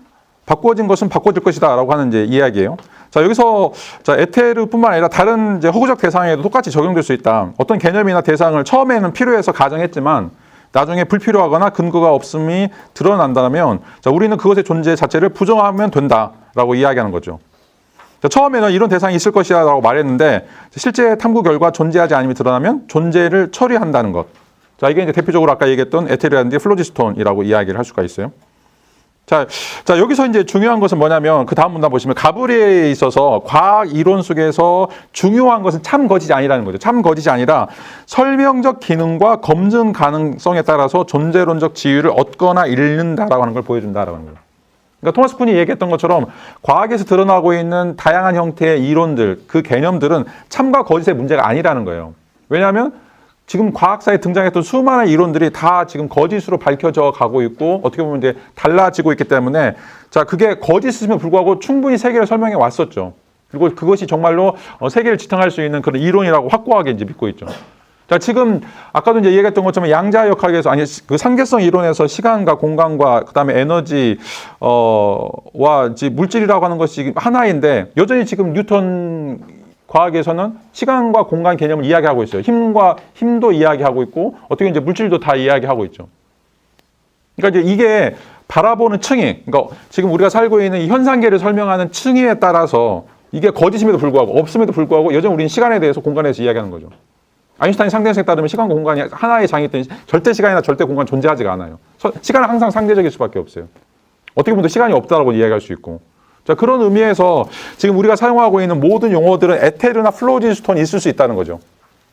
바꿔질 것이다라고 하는 이제 이야기예요. 자, 여기서 자, 에테르뿐만 아니라 다른 이제 허구적 대상에도 똑같이 적용될 수 있다. 어떤 개념이나 대상을 처음에는 필요해서 가정했지만 나중에 불필요하거나 근거가 없음이 드러난다면 자, 우리는 그것의 존재 자체를 부정하면 된다라고 이야기하는 거죠. 자, 처음에는 이런 대상이 있을 것이라고 말했는데 실제 탐구 결과 존재하지 않음이 드러나면 존재를 처리한다는 것. 자, 이게 이제 대표적으로 아까 얘기했던 에테르라든지 플로지스톤이라고 이야기를 할 수가 있어요. 자, 여기서 이제 중요한 것은 뭐냐면 그 다음 문단 보시면 가브리엘에 있어서 과학 이론 속에서 중요한 것은 참 거짓이 아니라는 거죠. 참 거짓이 아니라 설명적 기능과 검증 가능성에 따라서 존재론적 지위를 얻거나 잃는다라고 하는 걸 보여준다라고 하는 거예요. 그러니까 토마스 쿤이 얘기했던 것처럼 과학에서 드러나고 있는 다양한 형태의 이론들, 그 개념들은 참과 거짓의 문제가 아니라는 거예요. 왜냐하면 지금 과학사에 등장했던 수많은 이론들이 다 지금 거짓으로 밝혀져 가고 있고 어떻게 보면 이제 달라지고 있기 때문에 자, 그게 거짓임에도 불구하고 충분히 세계를 설명해 왔었죠. 그리고 그것이 정말로 세계를 지탱할 수 있는 그런 이론이라고 확고하게 이제 믿고 있죠. 자, 지금 아까도 이제 얘기했던 것처럼 양자역학에서 아니 그 상계성 이론에서 시간과 공간과 그다음에 에너지 와 이제 물질이라고 하는 것이 하나인데 여전히 지금 뉴턴 과학에서는 시간과 공간 개념을 이야기하고 있어요. 힘도 이야기하고 있고 어떻게 이제 물질도 다 이야기하고 있죠. 그러니까 이제 이게 바라보는 층위, 그러니까 지금 우리가 살고 있는 이 현상계를 설명하는 층위에 따라서 이게 거짓임에도 불구하고 없음에도 불구하고 여전히 우리는 시간에 대해서 공간에 대해서 이야기하는 거죠. 아인슈타인 상대성에 따르면 시간과 공간이 하나의 장이 있더니 절대 시간이나 절대 공간 존재하지가 않아요. 시간은 항상 상대적일 수밖에 없어요. 어떻게 보면 시간이 없다라고 이야기할 수 있고. 자, 그런 의미에서 지금 우리가 사용하고 있는 모든 용어들은 에테르나 플로지스톤이 있을 수 있다는 거죠.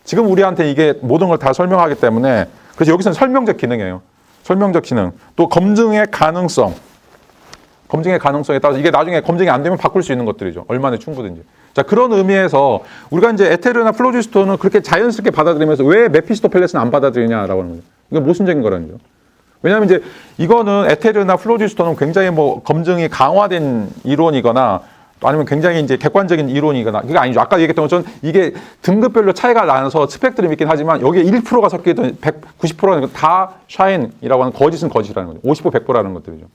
지금 우리한테 이게 모든 걸 다 설명하기 때문에 그래서 여기서는 설명적 기능이에요. 설명적 기능. 또 검증의 가능성. 검증의 가능성에 따라서 이게 나중에 검증이 안 되면 바꿀 수 있는 것들이죠. 얼마나 충분든지. 자, 그런 의미에서 우리가 이제 에테르나 플로지스톤은 그렇게 자연스럽게 받아들이면서 왜 메피스토펠레스는 안 받아들이냐라고 하는 거죠. 이건 모순적인 거라는 거죠. 왜냐하면 이제 이거는 에테르나 플로지스톤은 굉장히 뭐 검증이 강화된 이론이거나 아니면 굉장히 이제 객관적인 이론이거나 그게 아니죠. 아까 얘기했던 것처럼 이게 등급별로 차이가 나서 스펙트럼이 있긴 하지만 여기에 1%가 섞여있던 190%는 다 샤인이라고 하는 거짓은 거짓이라는 거죠. 50% 100%라는 것들이죠.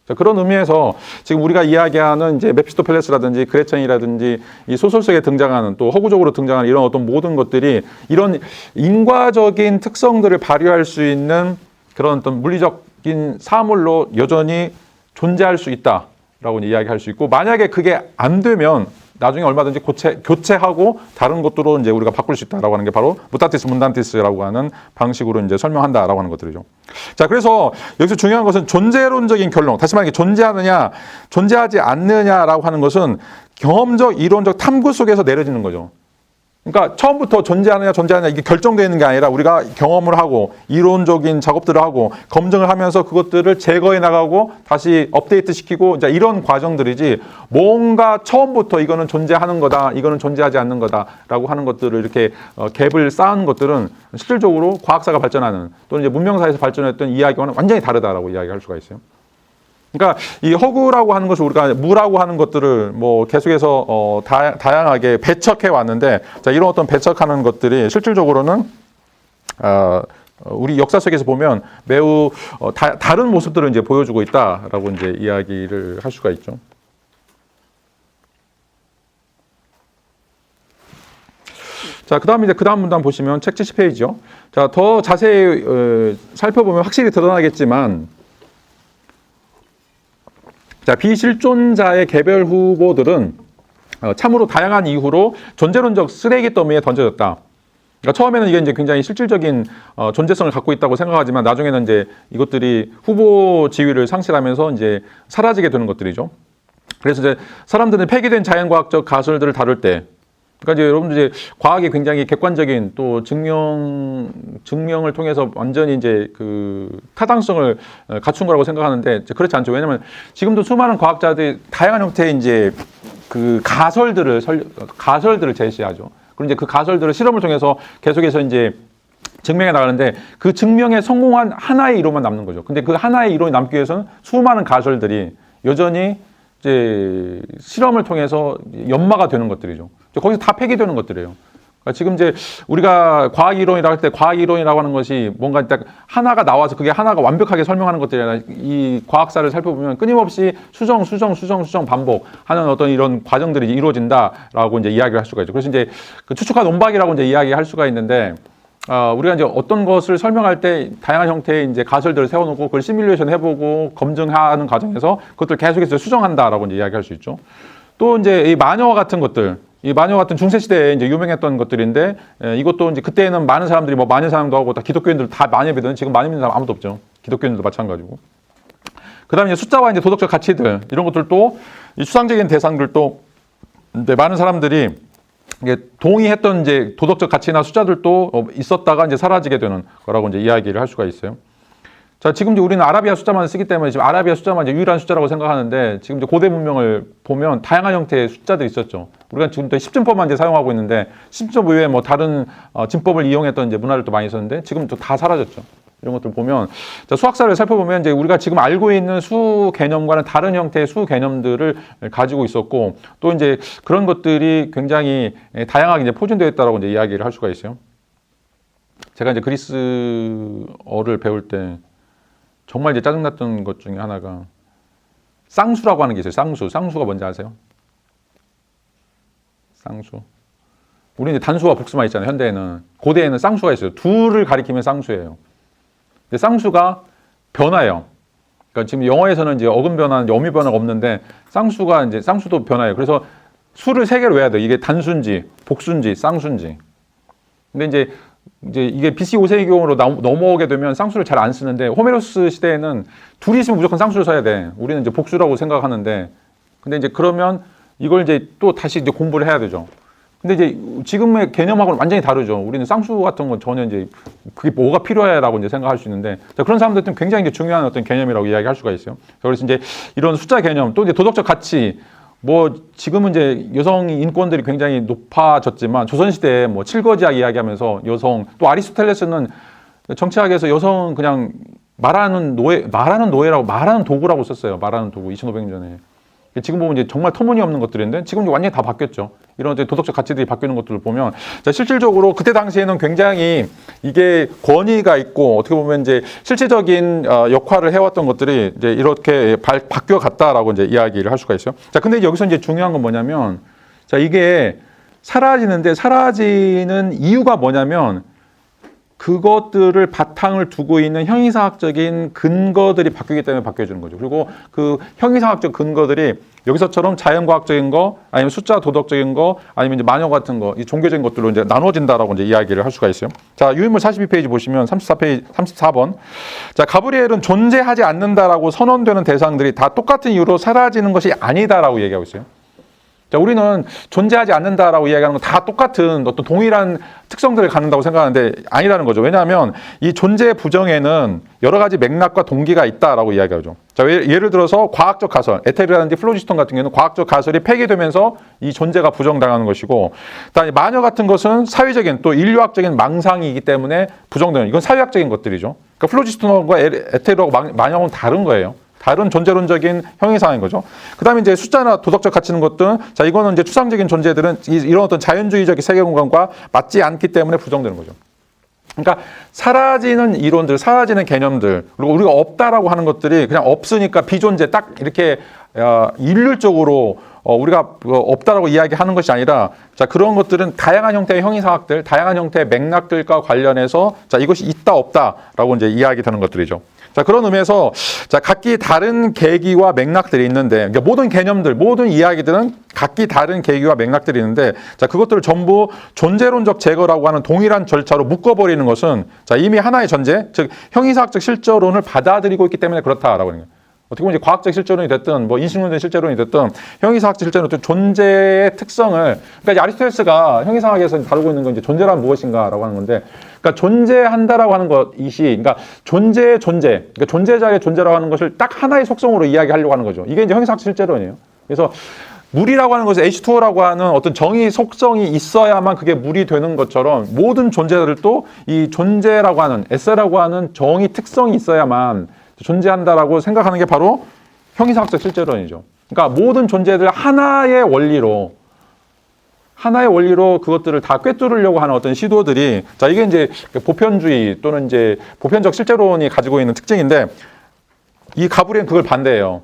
자, 그런 의미에서 지금 우리가 이야기하는 이제 메피스토펠레스라든지 그레첸이라든지 이 소설 속에 등장하는 또 허구적으로 등장하는 이런 어떤 모든 것들이 이런 인과적인 특성들을 발휘할 수 있는 그런 어떤 물리적인 사물로 여전히 존재할 수 있다라고 이야기할 수 있고 만약에 그게 안 되면 나중에 얼마든지 교체하고 다른 것들로 이제 우리가 바꿀 수 있다라고 하는 게 바로 무타티스 문단티스라고 하는 방식으로 이제 설명한다라고 하는 것들이죠. 자, 그래서 여기서 중요한 것은 존재론적인 결론. 다시 말해 존재하느냐, 존재하지 않느냐라고 하는 것은 경험적, 이론적 탐구 속에서 내려지는 거죠. 그러니까 처음부터 존재하느냐 존재하느냐 이게 결정되어 있는 게 아니라 우리가 경험을 하고 이론적인 작업들을 하고 검증을 하면서 그것들을 제거해 나가고 다시 업데이트 시키고 이제 이런 과정들이지 뭔가 처음부터 이거는 존재하는 거다 이거는 존재하지 않는 거다라고 하는 것들을 이렇게 갭을 쌓은 것들은 실질적으로 과학사가 발전하는 또는 이제 문명사에서 발전했던 이야기와는 완전히 다르다라고 이야기할 수가 있어요. 그러니까 이 허구라고 하는 것을 우리가 무라고 하는 것들을 뭐 계속해서 다양하게 배척해 왔는데 자, 이런 어떤 배척하는 것들이 실질적으로는 우리 역사 속에서 보면 매우 다른 모습들을 이제 보여주고 있다라고 이제 이야기를 할 수가 있죠. 자, 그다음에 이제 그다음 문단 보시면 책 70페이지요. 자, 더 자세히 살펴보면 확실히 드러나겠지만 자, 비실존자의 개별 후보들은 참으로 다양한 이유로 존재론적 쓰레기 더미에 던져졌다. 그러니까 처음에는 이게 이제 굉장히 실질적인 존재성을 갖고 있다고 생각하지만 나중에는 이제 이것들이 후보 지위를 상실하면서 이제 사라지게 되는 것들이죠. 그래서 이제 사람들은 폐기된 자연과학적 가설들을 다룰 때 그러니까 이제 여러분들 이제 과학이 굉장히 객관적인 또 증명을 통해서 완전히 이제 그 타당성을 갖춘 거라고 생각하는데 그렇지 않죠. 왜냐하면 지금도 수많은 과학자들이 다양한 형태의 이제 그 가설들을 제시하죠. 그리고 이제 그 가설들을 실험을 통해서 계속해서 이제 증명해 나가는데 그 증명에 성공한 하나의 이론만 남는 거죠. 근데 그 하나의 이론이 남기 위해서는 수많은 가설들이 여전히 이제 실험을 통해서 연마가 되는 것들이죠. 거기서 다 폐기되는 것들이에요. 그러니까 지금 이제 우리가 과학 이론이라고 할 때 과학 이론이라고 하는 것이 뭔가 딱 하나가 나와서 그게 하나가 완벽하게 설명하는 것들이 아니라 이 과학사를 살펴보면 끊임없이 수정 반복하는 어떤 이런 과정들이 이루어진다라고 이제 이야기를 할 수가 있죠. 그래서 이제 그 추측과 논박이라고 이제 이야기할 수가 있는데 우리가 이제 어떤 것을 설명할 때 다양한 형태의 이제 가설들을 세워놓고 그걸 시뮬레이션 해보고 검증하는 과정에서 그것들 계속해서 수정한다라고 이제 이야기할 수 있죠. 또 이제 이 마녀와 같은 것들, 이 마녀 같은 중세 시대에 이제 유명했던 것들인데 이것도 이제 그때는 많은 사람들이 뭐 마녀 사람도 하고 다 기독교인들 다 마녀 믿는 지금 마녀 믿는 사람 아무도 없죠. 기독교인들도 마찬가지고. 그다음에 이제 숫자와 이제 도덕적 가치들 이런 것들도 이 추상적인 대상들도 이제 많은 사람들이 이게 동의했던 이제 도덕적 가치나 숫자들도 있었다가 이제 사라지게 되는 거라고 이제 이야기를 할 수가 있어요. 자, 지금 이제 우리는 아라비아 숫자만 쓰기 때문에 지금 아라비아 숫자만 이제 유일한 숫자라고 생각하는데 지금 이제 고대 문명을 보면 다양한 형태의 숫자들이 있었죠. 우리가 지금 10진법만 이제 사용하고 있는데 10진법 외에 뭐 다른 진법을 이용했던 이제 문화들도 많이 있었는데 지금 또 다 사라졌죠. 이런 것들 보면 자, 수학사를 살펴보면 이제 우리가 지금 알고 있는 수 개념과는 다른 형태의 수 개념들을 가지고 있었고 또 이제 그런 것들이 굉장히 다양하게 이제 포진되어 있다라고 이제 이야기를 할 수가 있어요. 제가 이제 그리스어를 배울 때 정말 이제 짜증났던 것 중에 하나가 쌍수라고 하는 게 있어요. 쌍수가 뭔지 아세요? 쌍수. 우리는 이제 단수와 복수만 있잖아요. 현대에는. 고대에는 쌍수가 있어요. 둘을 가리키면 쌍수예요. 근데 쌍수가 변화예요. 그러니까 지금 영어에서는 이제 어근 변화는 어미 변화가 없는데 쌍수가 이제 쌍수도 변화예요. 그래서 수를 세 개로 외워야 돼요. 이게 단수인지 복수인지 쌍수인지. 근데 이제 이게 BC 5세기경으로 넘어오게 되면 쌍수를 잘 안 쓰는데 호메로스 시대에는 둘이 있으면 무조건 쌍수를 써야 돼. 우리는 이제 복수라고 생각하는데 근데 이제 그러면 이걸 이제 또 다시 이제 공부를 해야 되죠. 근데 이제 지금의 개념하고는 완전히 다르죠. 우리는 쌍수 같은 건 전혀 이제 그게 뭐가 필요해라고 이제 생각할 수 있는데 자, 그런 사람들은 굉장히 이제 중요한 어떤 개념이라고 이야기할 수가 있어요. 그래서 이제 이런 숫자 개념 또 이제 도덕적 가치 뭐 지금은 이제 여성 인권들이 굉장히 높아졌지만 조선시대에 뭐 칠거지학 이야기하면서 여성 또 아리스토텔레스는 정치학에서 여성은 그냥 말하는 노예라고 말하는 도구라고 썼어요. 말하는 도구 2500년 전에. 지금 보면 이제 정말 터무니없는 것들인데 지금 완전히 다 바뀌었죠. 이런 도덕적 가치들이 바뀌는 것들을 보면 자, 실질적으로 그때 당시에는 굉장히 이게 권위가 있고 어떻게 보면 이제 실질적인 역할을 해왔던 것들이 이제 이렇게 바뀌어 갔다라고 이제 이야기를 할 수가 있어요. 자, 근데 여기서 이제 중요한 건 뭐냐면 자, 이게 사라지는 이유가 뭐냐면 그것들을 바탕을 두고 있는 형이상학적인 근거들이 바뀌기 때문에 바뀌어지는 거죠. 그리고 그 형이상학적 근거들이 여기서처럼 자연과학적인 거, 아니면 숫자 도덕적인 거, 아니면 이제 마녀 같은 거, 이 종교적인 것들로 이제 나눠진다라고 이제 이야기를 할 수가 있어요. 자, 유인물 42페이지 보시면 34번. 자, 가브리엘은 존재하지 않는다라고 선언되는 대상들이 다 똑같은 이유로 사라지는 것이 아니다라고 얘기하고 있어요. 자, 우리는 존재하지 않는다라고 이야기하는 건 다 똑같은 어떤 동일한 특성들을 갖는다고 생각하는데 아니라는 거죠. 왜냐하면 이 존재 부정에는 여러 가지 맥락과 동기가 있다라고 이야기하죠. 자, 예를 들어서 과학적 가설, 에테르라든지 플로지스톤 같은 경우는 과학적 가설이 폐기되면서 이 존재가 부정당하는 것이고, 그다음에 마녀 같은 것은 사회적인 또 인류학적인 망상이기 때문에 부정되는 이건 사회학적인 것들이죠. 그러니까 플로지스톤과 에테르하고 마녀는 다른 거예요. 다른 존재론적인 형이상인 거죠. 그 다음에 이제 숫자나 도덕적 가치는 것들은 자, 이거는 이제 추상적인 존재들은 이런 어떤 자연주의적 세계 공간과 맞지 않기 때문에 부정되는 거죠. 그러니까 사라지는 이론들, 사라지는 개념들, 그리고 우리가 없다라고 하는 것들이 그냥 없으니까 비존재 딱 이렇게 일률적으로 우리가 없다라고 이야기하는 것이 아니라 자, 그런 것들은 다양한 형태의 형이상학들, 다양한 형태의 맥락들과 관련해서 자, 이것이 있다 없다라고 이제 이야기되는 것들이죠. 자, 그런 의미에서 자, 각기 다른 계기와 맥락들이 있는데 그러니까 모든 개념들, 모든 이야기들은 각기 다른 계기와 맥락들이 있는데 자, 그것들을 전부 존재론적 제거라고 하는 동일한 절차로 묶어버리는 것은 자, 이미 하나의 전제, 즉 형이상학적 실제론을 받아들이고 있기 때문에 그렇다라고 하는 거예요. 어떻게 보면 이제 과학적 실제론이 됐든 뭐 인식론적 실제론이 됐든 형이상학적 실제론 존재의 특성을 그러니까 아리스토텔레스가 형이상학에서 다루고 있는 건 이제 존재란 무엇인가라고 하는 건데 그러니까 존재한다라고 하는 것이 그러니까 그러니까 존재자의 존재라고 하는 것을 딱 하나의 속성으로 이야기하려고 하는 거죠. 이게 이제 형이상학적 실제론이에요. 그래서 물이라고 하는 것은 H2O라고 하는 어떤 정의 속성이 있어야만 그게 물이 되는 것처럼 모든 존재들도 이 존재라고 하는 S라고 하는 정의 특성이 있어야만 존재한다라고 생각하는 게 바로 형이상학적 실제론이죠. 그러니까 모든 존재들 하나의 원리로 그것들을 다 꿰뚫으려고 하는 어떤 시도들이 자, 이게 이제 보편주의 또는 이제 보편적 실제론이 가지고 있는 특징인데 이 가브리엘은 그걸 반대해요.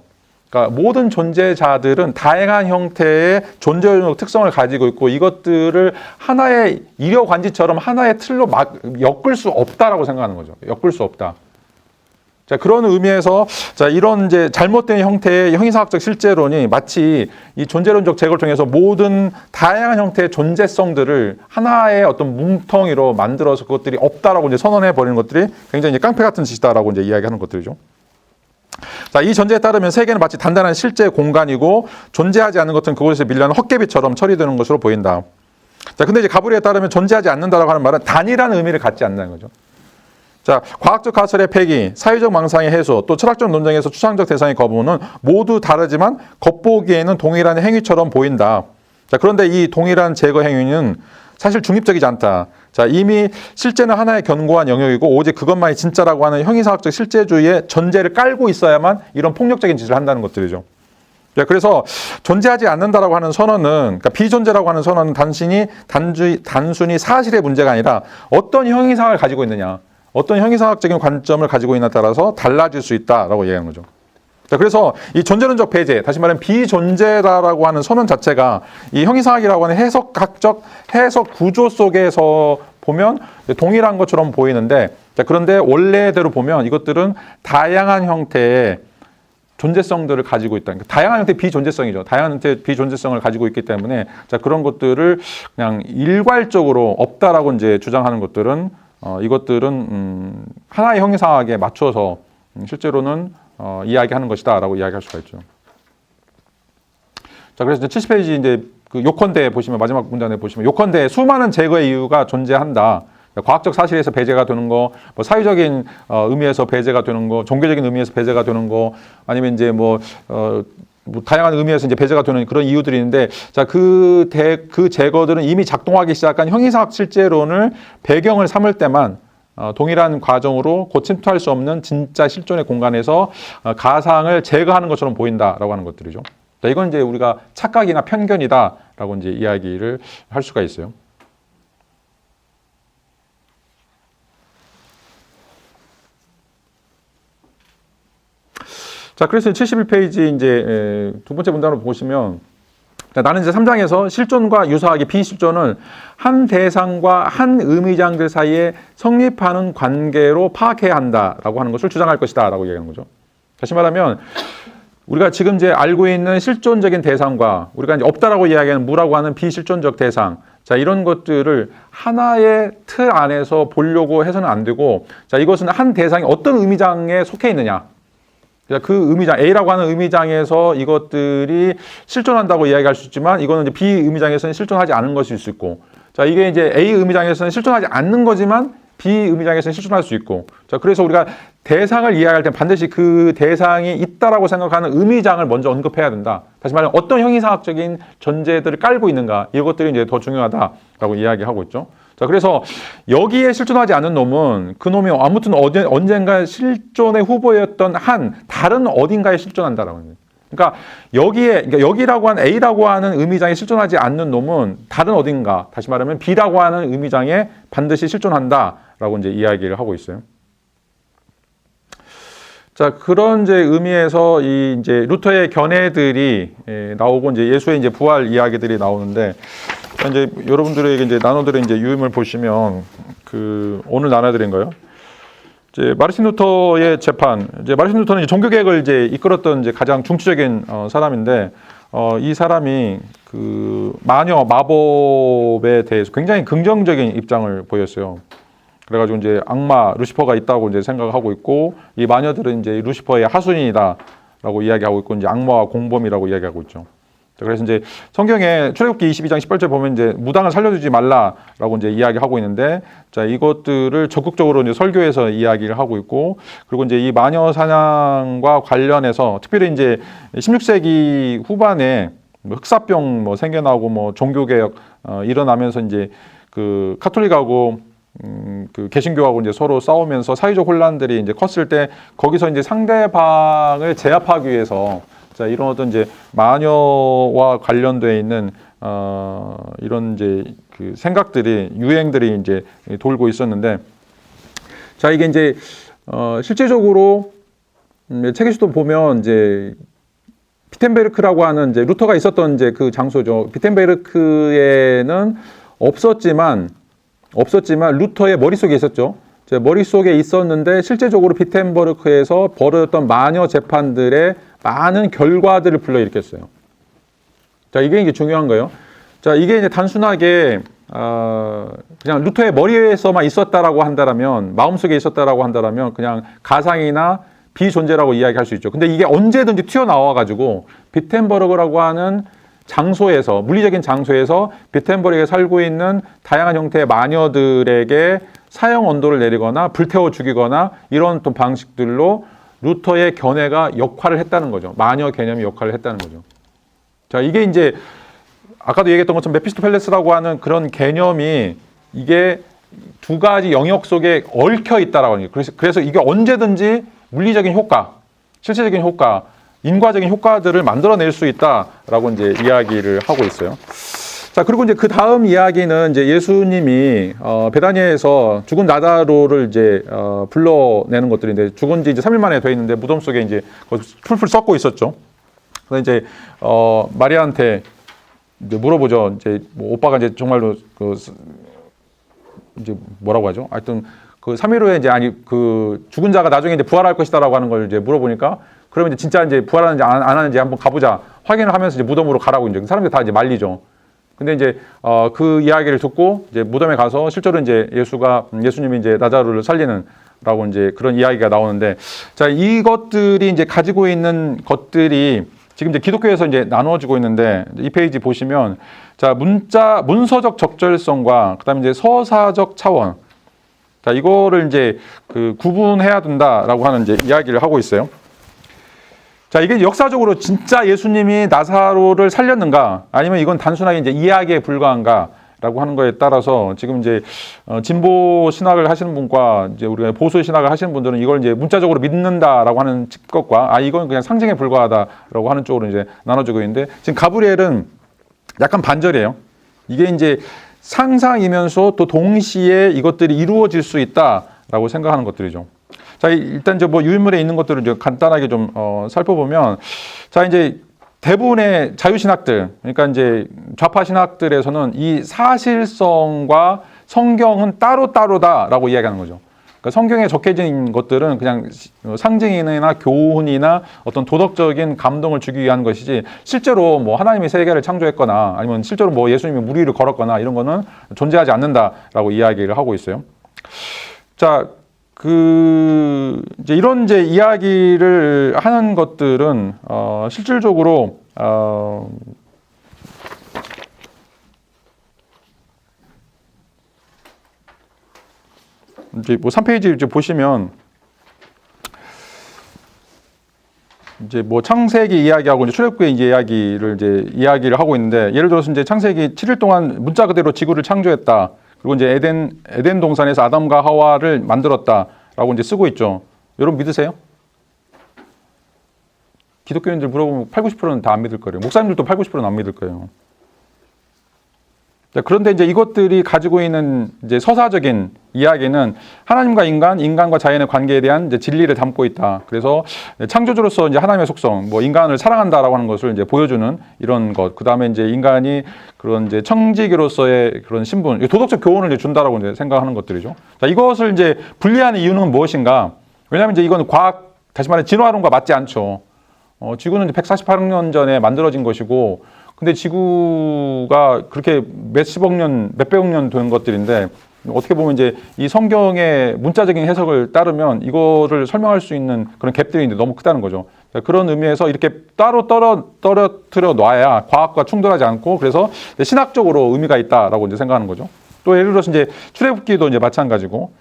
그러니까 모든 존재자들은 다양한 형태의 존재적 특성을 가지고 있고 이것들을 하나의 이려관지처럼 하나의 틀로 엮을 수 없다라고 생각하는 거죠. 엮을 수 없다. 자, 그런 의미에서 자, 이런 이제 잘못된 형태의 형이상학적 실제론이 마치 이 존재론적 제거를 통해서 모든 다양한 형태의 존재성들을 하나의 어떤 뭉텅이로 만들어서 그것들이 없다라고 이제 선언해 버리는 것들이 굉장히 이제 깡패 같은 짓이다라고 이제 이야기하는 것들이죠. 자, 이 전제에 따르면 세계는 마치 단단한 실제 공간이고 존재하지 않는 것은 그곳에 밀려는 헛개비처럼 처리되는 것으로 보인다. 자, 근데 이제 가브리엘에 따르면 존재하지 않는다라고 하는 말은 단일한 의미를 갖지 않는다는 거죠. 자, 과학적 가설의 폐기, 사회적 망상의 해소, 또 철학적 논쟁에서 추상적 대상의 거부는 모두 다르지만 겉보기에는 동일한 행위처럼 보인다. 자, 그런데 이 동일한 제거 행위는 사실 중립적이지 않다. 자, 이미 실제는 하나의 견고한 영역이고 오직 그것만이 진짜라고 하는 형이상학적 실제주의의 전제를 깔고 있어야만 이런 폭력적인 짓을 한다는 것들이죠. 자, 그래서 존재하지 않는다라고 하는 선언은, 그러니까 비존재라고 하는 선언은 단순히 사실의 문제가 아니라 어떤 형이상을 가지고 있느냐, 어떤 형이상학적인 관점을 가지고 있느냐에 따라서 달라질 수 있다라고 얘기하는 거죠. 자, 그래서 이 존재론적 배제, 다시 말하면 비존재다라고 하는 선언 자체가 이 형이상학이라고 하는 해석 구조 속에서 보면 동일한 것처럼 보이는데, 자, 그런데 원래대로 보면 이것들은 다양한 형태의 존재성들을 가지고 있다. 그러니까 다양한 형태의 비존재성이죠. 다양한 형태의 비존재성을 가지고 있기 때문에, 자, 그런 것들을 그냥 일괄적으로 없다라고 이제 주장하는 것들은 이것들은 하나의 형이상학에 맞춰서 실제로는 이야기하는 것이다라고 이야기할 수가 있죠. 자, 그래서 이제 70페이지 이제 그 요컨대 보시면, 마지막 문단에 보시면, 요컨대 수많은 제거의 이유가 존재한다. 과학적 사실에서 배제가 되는 거, 뭐 사회적인 의미에서 배제가 되는 거, 종교적인 의미에서 배제가 되는 거, 아니면 이제 뭐 다양한 의미에서 이제 배제가 되는 그런 이유들이 있는데, 자, 그 제거들은 이미 작동하기 시작한 형이상학 실제론을 배경을 삼을 때만 동일한 과정으로 곧 침투할 수 없는 진짜 실존의 공간에서 가상을 제거하는 것처럼 보인다라고 하는 것들이죠. 자, 이건 이제 우리가 착각이나 편견이다라고 이제 이야기를 할 수가 있어요. 자, 그래서 71페이지 이제 두 번째 문단을 보시면, 자, 나는 이제 3장에서 실존과 유사하게 비실존을 한 대상과 한 의미장들 사이에 성립하는 관계로 파악해야 한다라고 하는 것을 주장할 것이다라고 얘기하는 거죠. 다시 말하면 우리가 지금 이제 알고 있는 실존적인 대상과 우리가 이제 없다라고 이야기하는 무라고 하는 비실존적 대상, 자, 이런 것들을 하나의 틀 안에서 보려고 해서는 안 되고, 자, 이것은 한 대상이 어떤 의미장에 속해 있느냐, 그 의미장, A라고 하는 의미장에서 이것들이 실존한다고 이야기할 수 있지만, 이거는 이제 B 의미장에서는 실존하지 않은 것일 수 있고, 자, 이게 이제 A 의미장에서는 실존하지 않는 거지만 B 의미장에서는 실존할 수 있고, 자, 그래서 우리가 대상을 이야기할 때 반드시 그 대상이 있다라고 생각하는 의미장을 먼저 언급해야 된다. 다시 말하면 어떤 형이상학적인 전제들을 깔고 있는가, 이것들이 이제 더 중요하다라고 이야기하고 있죠. 자, 그래서 여기에 실존하지 않은 놈은 그 놈이 아무튼 언젠가 실존의 후보였던 한 다른 어딘가에 실존한다라고 합니다. 그러니까 여기라고 하는 A라고 하는 의미장에 실존하지 않는 놈은 다른 어딘가, 다시 말하면 B라고 하는 의미장에 반드시 실존한다라고 이제 이야기를 하고 있어요. 자, 그런 이제 의미에서 이 이제 루터의 견해들이 나오고 이제 예수의 이제 부활 이야기들이 나오는데, 이제 여러분들에게 이제 나눠드린 이제 유임을 보시면 오늘 나눠드린 거요. 이제 마르틴 루터의 재판, 이제 마르틴 루터는 이제 종교개혁을 이제 이끌었던 이제 가장 중추적인 사람인데, 이 사람이 마녀 마법에 대해서 굉장히 긍정적인 입장을 보였어요. 그래가지고 이제 악마 루시퍼가 있다고 이제 생각하고 있고, 이 마녀들은 이제 루시퍼의 하순이다라고 이야기하고 있고, 이제 악마와 공범이라고 이야기하고 있죠. 그래서 이제 성경에 출애굽기 22장 18절 보면 이제 무당을 살려주지 말라라고 이제 이야기하고 있는데, 자, 이것들을 적극적으로 이제 설교에서 이야기를 하고 있고, 그리고 이제 이 마녀 사냥과 관련해서 특별히 이제 16세기 후반에 흑사병 생겨나고 종교개혁 일어나면서 이제 카톨릭하고 개신교하고 이제 서로 싸우면서 사회적 혼란들이 이제 컸을 때, 거기서 이제 상대방을 제압하기 위해서, 자, 이런 어떤 이제 마녀와 관련되어 있는 이런 이제 생각들이, 유행들이 이제 돌고 있었는데, 자, 이게 이제 실제적으로 책에서도 보면 이제 비텐베르크라고 하는 이제 루터가 있었던 이제 그 장소죠. 비텐베르크에는 없었지만 루터의 머릿속에 있었죠. 제 머릿속에 있었는데 실제적으로 비텐버르크에서 벌어졌던 마녀 재판들의 많은 결과들을 불러일으켰어요. 자, 이게 이제 중요한 거예요. 자, 이게 이제 단순하게 그냥 루터의 머리에서만 있었다라고 한다면, 마음속에 있었다라고 한다면 그냥 가상이나 비존재라고 이야기할 수 있죠. 근데 이게 언제든지 튀어나와가지고 비텐버르크라고 하는 장소에서, 물리적인 장소에서 비텐버르크에 살고 있는 다양한 형태의 마녀들에게 사형 언도를 내리거나 불태워 죽이거나 이런 또 방식들로 루터의 견해가 역할을 했다는 거죠. 마녀 개념이 역할을 했다는 거죠. 자, 이게 이제 아까도 얘기했던 것처럼 메피스토펠레스라고 하는 그런 개념이 이게 두 가지 영역 속에 얽혀 있다라고 하는 거예요. 그래서 이게 언제든지 물리적인 효과, 실체적인 효과, 인과적인 효과들을 만들어낼 수 있다라고 이제 이야기를 하고 있어요. 자, 그리고 이제 그 다음 이야기는 이제 예수님이 베다니아에서 죽은 나사로를 이제 불러내는 것들인데, 죽은 지 이제 3일 만에 돼 있는데 무덤 속에 이제 풀풀 썩고 있었죠. 그래서 이제 마리아한테 이제 물어보죠. 이제 뭐 오빠가 이제 정말로 이제 뭐라고 하죠? 하여튼 그 3일 후에 이제 그 죽은 자가 나중에 이제 부활할 것이다라고 하는 걸 이제 물어보니까, 그러면 이제 진짜 이제 부활하는지 안 하는지 한번 가보자 확인을 하면서 이제 무덤으로 가라고 이제 사람들 다 이제 말리죠. 근데 이제 그 이야기를 듣고 이제 무덤에 가서 실제로 이제 예수님이 이제 나사로를 살리는라고 이제 그런 이야기가 나오는데, 자, 이것들이 이제 가지고 있는 것들이 지금 이제 기독교에서 이제 나누어지고 있는데, 이 페이지 보시면 자, 문서적 적절성과 그다음에 이제 서사적 차원, 자, 이거를 이제 그 구분해야 된다라고 하는 이제 이야기를 하고 있어요. 자, 이게 역사적으로 진짜 예수님이 나사로를 살렸는가, 아니면 이건 단순하게 이제 이야기에 불과한가라고 하는 거에 따라서 지금 이제 진보 신학을 하시는 분과 이제 우리가 보수 신학을 하시는 분들은 이걸 이제 문자적으로 믿는다라고 하는 것과 이건 그냥 상징에 불과하다라고 하는 쪽으로 이제 나눠지고 있는데, 지금 가브리엘은 약간 반절이에요. 이게 이제 상상이면서 또 동시에 이것들이 이루어질 수 있다라고 생각하는 것들이죠. 자, 일단 이제 뭐 유인물에 있는 것들을 이제 간단하게 좀 살펴보면, 자, 이제 대부분의 자유신학들, 그러니까 이제 좌파 신학들에서는 이 사실성과 성경은 따로따로다라고 이야기하는 거죠. 그러니까 성경에 적혀진 것들은 그냥 상징이나 교훈이나 어떤 도덕적인 감동을 주기 위한 것이지, 실제로 뭐 하나님이 세계를 창조했거나 아니면 실제로 뭐 예수님이 물 위를 걸었거나 이런 거는 존재하지 않는다라고 이야기를 하고 있어요. 자, 이제 이런 이제 이야기를 하는 것들은 실질적으로 이제 뭐 3페이지 이제 보시면 이제 뭐 창세기 이야기하고 이제 출애굽기 이야기를 하고 있는데, 예를 들어서 이제 창세기 7일 동안 문자 그대로 지구를 창조했다. 그리고 이제 에덴 동산에서 아담과 하와를 만들었다라고 이제 쓰고 있죠. 여러분 믿으세요? 기독교인들 물어보면 80~90%는 다 안 믿을 거예요. 목사님들도 80~90%는 안 믿을 거예요. 그런데 이제 이것들이 가지고 있는 이제 서사적인 이야기는 하나님과 인간과 자연의 관계에 대한 이제 진리를 담고 있다. 그래서 창조주로서 이제 하나님의 속성, 뭐 인간을 사랑한다라고 하는 것을 이제 보여주는 이런 것. 그 다음에 이제 인간이 그런 이제 청지기로서의 그런 신분, 도덕적 교훈을 이제 준다라고 이제 생각하는 것들이죠. 자, 이것을 이제 분리하는 이유는 무엇인가? 왜냐하면 이제 이건 다시 말해 진화론과 맞지 않죠. 지구는 이제 148억 년 전에 만들어진 것이고, 근데 지구가 그렇게 몇백억 년 된 것들인데, 어떻게 보면 이제 이 성경의 문자적인 해석을 따르면 이거를 설명할 수 있는 그런 갭들이 너무 크다는 거죠. 그런 의미에서 이렇게 따로 떨어뜨려 놔야 과학과 충돌하지 않고, 그래서 신학적으로 의미가 있다라고 이제 생각하는 거죠. 또 예를 들어서 이제 출애굽기도 이제 마찬가지고,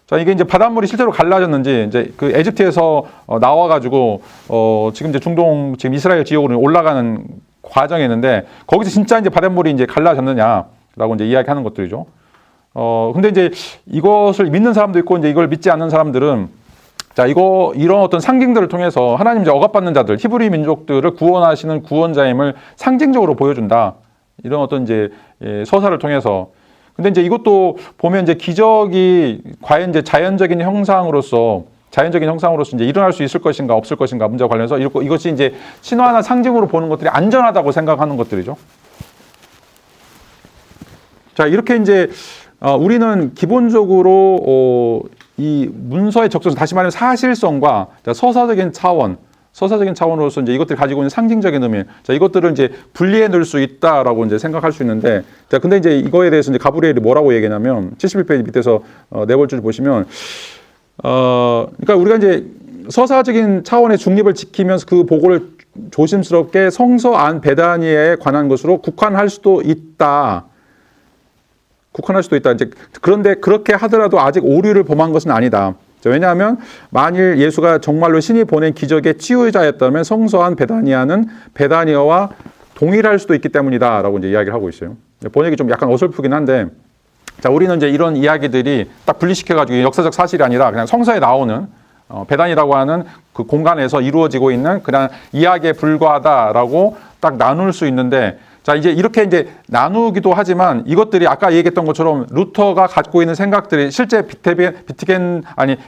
자, 이게 이제 바닷물이 실제로 갈라졌는지, 이제 그 에집트에서 나와가지고 지금 이제 중동, 지금 이스라엘 지역으로 올라가는 과정이 있는데, 거기서 진짜 이제 바닷물이 이제 갈라졌느냐라고 이제 이야기하는 것들이죠. 근데 이제 이것을 믿는 사람도 있고, 이제 이걸 믿지 않는 사람들은, 자, 이런 어떤 상징들을 통해서 하나님 이제 억압받는 자들, 히브리 민족들을 구원하시는 구원자임을 상징적으로 보여준다. 이런 어떤 이제 서사를 통해서. 근데 이제 이것도 보면 이제 기적이 과연 이제 자연적인 형상으로서 이제 일어날 수 있을 것인가 없을 것인가 문제와 관련해서 이것이 이제 신화나 상징으로 보는 것들이 안전하다고 생각하는 것들이죠. 자, 이렇게 이제 우리는 기본적으로 이 문서의 적절성, 다시 말하면 사실성과 서사적인 차원으로서 이제 이것들이 가지고 있는 상징적인 의미, 자, 이것들을 이제 분리해 놓을 수 있다라고 이제 생각할 수 있는데, 자, 근데 이제 이거에 대해서 이제 가브리엘이 뭐라고 얘기하냐면 71페이지 밑에서 네 번째 보시면, 그러니까 우리가 이제 서사적인 차원의 중립을 지키면서 그 보고를 조심스럽게 성서 안 베다니아에 관한 것으로 국한할 수도 있다. 이제 그런데 그렇게 하더라도 아직 오류를 범한 것은 아니다. 왜냐하면 만일 예수가 정말로 신이 보낸 기적의 치유자였다면 성서 안 베다니아는 베다니아와 동일할 수도 있기 때문이다라고 이제 이야기를 하고 있어요. 번역이 좀 약간 어설프긴 한데, 자, 우리는 이제 이런 이야기들이 딱 분리시켜가지고 역사적 사실이 아니라 그냥 성서에 나오는 배단이라고 하는 그 공간에서 이루어지고 있는 그냥 이야기에 불과하다라고 딱 나눌 수 있는데, 자, 이제 이렇게 이제 나누기도 하지만 이것들이 아까 얘기했던 것처럼 루터가 갖고 있는 생각들이 실제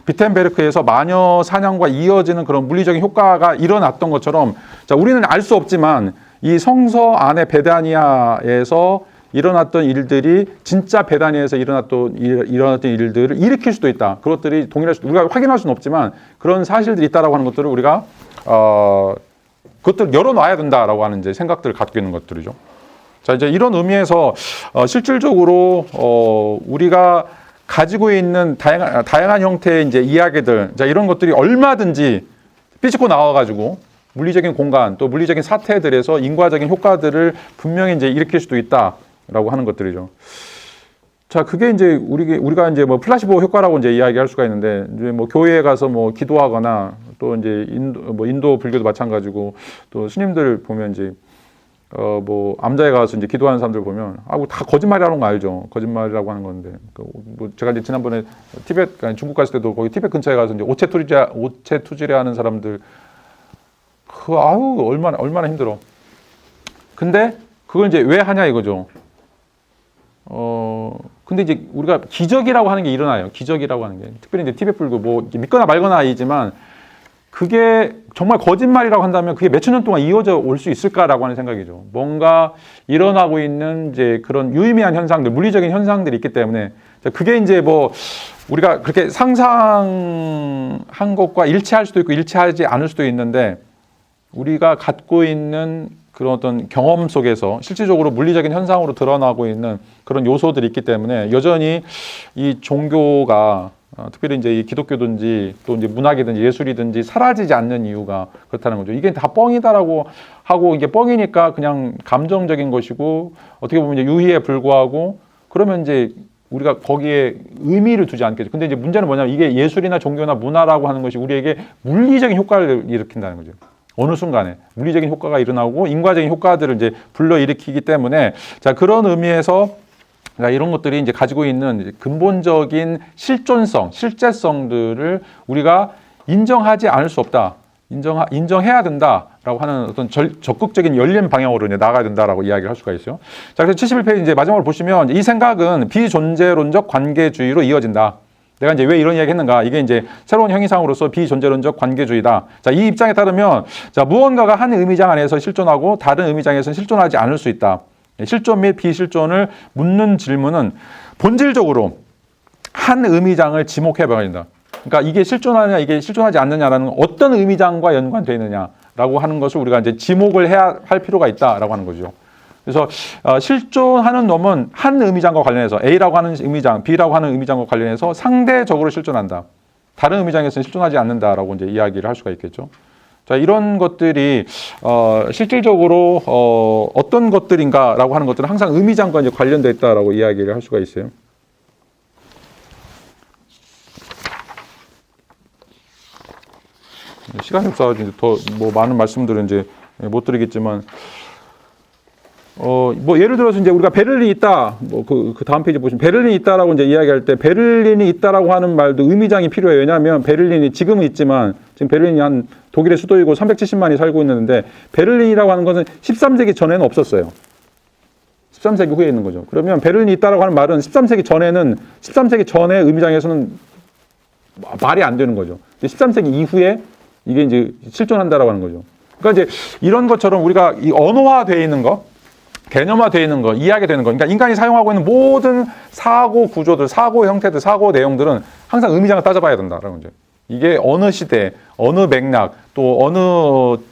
비텐베르크에서 마녀 사냥과 이어지는 그런 물리적인 효과가 일어났던 것처럼, 자, 우리는 알 수 없지만 이 성서 안에 베다니아에서 일어났던 일들이 진짜 베다니아에서 일어났던 일들을 일으킬 수도 있다. 그것들이 동일할 수도, 우리가 확인할 수는 없지만 그런 사실들이 있다라고 하는 것들을 우리가 그것들 열어놔야 된다라고 하는 이제 생각들을 갖고 있는 것들이죠. 자, 이제 이런 의미에서 실질적으로 우리가 가지고 있는 다양한 형태의 이제 이야기들, 자, 이런 것들이 얼마든지 삐집고 나와가지고 물리적인 공간 또 물리적인 사태들에서 인과적인 효과들을 분명히 이제 일으킬 수도 있다라고 하는 것들이죠. 자, 그게 이제 우리가 이제 뭐 플라시보 효과라고 이제 이야기할 수가 있는데, 이제 뭐 교회에 가서 뭐 기도하거나 또 이제 인도 불교도 마찬가지고 또 스님들 보면 이제 뭐 암자에 가서 이제 기도하는 사람들 보면 다 거짓말이라는 거 알죠. 거짓말이라고 하는 건데, 뭐 제가 이제 지난번에 티벳 중국 갔을 때도 거기 티벳 근처에 가서 이제 오체 투지레 하는 사람들 얼마나 힘들어. 근데 그걸 이제 왜 하냐 이거죠. 근데 이제 우리가 기적이라고 하는 게 일어나요. 기적이라고 하는 게. 특별히 이제 티벳 불교 뭐 믿거나 말거나 아니지만 그게 정말 거짓말이라고 한다면 그게 몇천 년 동안 이어져 올 수 있을까라고 하는 생각이죠. 뭔가 일어나고 있는 이제 그런 유의미한 현상들, 물리적인 현상들이 있기 때문에 그게 이제 뭐 우리가 그렇게 상상한 것과 일치할 수도 있고 일치하지 않을 수도 있는데, 우리가 갖고 있는 그런 어떤 경험 속에서 실질적으로 물리적인 현상으로 드러나고 있는 그런 요소들이 있기 때문에 여전히 이 종교가 특별히 이제 이 기독교든지 또 이제 문학이든지 예술이든지 사라지지 않는 이유가 그렇다는 거죠. 이게 다 뻥이다라고 하고, 이게 뻥이니까 그냥 감정적인 것이고 어떻게 보면 이제 유희에 불과하고, 그러면 이제 우리가 거기에 의미를 두지 않겠죠. 근데 이제 문제는 뭐냐면 이게 예술이나 종교나 문화라고 하는 것이 우리에게 물리적인 효과를 일으킨다는 거죠. 어느 순간에 물리적인 효과가 일어나고 인과적인 효과들을 이제 불러일으키기 때문에, 자, 그런 의미에서 이런 것들이 이제 가지고 있는 근본적인 실존성, 실제성들을 우리가 인정하지 않을 수 없다. 인정해야 된다라고 하는 어떤 적극적인 열린 방향으로 이제 나가야 된다라고 이야기를 할 수가 있어요. 자, 그래서 71페이지 이제 마지막으로 보시면 이 생각은 비존재론적 관계주의로 이어진다. 내가 이제 왜 이런 이야기 했는가? 이게 이제 새로운 형이상으로서 비존재론적 관계주의다. 자, 이 입장에 따르면, 자, 무언가가 한 의미장 안에서 실존하고 다른 의미장에서는 실존하지 않을 수 있다. 실존 및 비실존을 묻는 질문은 본질적으로 한 의미장을 지목해 봐야 된다. 그러니까 이게 실존하느냐, 이게 실존하지 않느냐라는 어떤 의미장과 연관되어 있느냐라고 하는 것을 우리가 이제 지목을 해야 할 필요가 있다라고 하는 거죠. 그래서 실존하는 놈은 한 의미장과 관련해서 A라고 하는 의미장, B라고 하는 의미장과 관련해서 상대적으로 실존한다. 다른 의미장에서는 실존하지 않는다라고 이제 이야기를 할 수가 있겠죠. 자, 이런 것들이 실질적으로 어떤 것들인가라고 하는 것들은 항상 의미장과 이제 관련되어 있다라고 이야기를 할 수가 있어요. 시간이 없어가지고 더 뭐 많은 말씀들은 이제 못 드리겠지만. 뭐 예를 들어서 이제 우리가 베를린이 있다, 뭐 그 다음 페이지 보시면 베를린이 있다라고 이제 이야기할 때 베를린이 있다라고 하는 말도 의미장이 필요해요. 왜냐하면 베를린이 지금은 있지만 지금 베를린이 한 독일의 수도이고 370만이 살고 있는데 베를린이라고 하는 것은 13세기 전에는 없었어요. 13세기 후에 있는 거죠. 그러면 베를린이 있다라고 하는 말은 13세기 전의 의미장에서는 말이 안 되는 거죠. 13세기 이후에 이게 이제 실존한다라고 하는 거죠. 그러니까 이제 이런 것처럼 우리가 이 언어화되어 있는 거, 개념화되어 있는 거, 이야기되는 거, 그러니까 인간이 사용하고 있는 모든 사고 구조들, 사고 형태들, 사고 내용들은 항상 의미장을 따져봐야 된다라는 거죠. 이게 어느 시대, 어느 맥락, 또 어느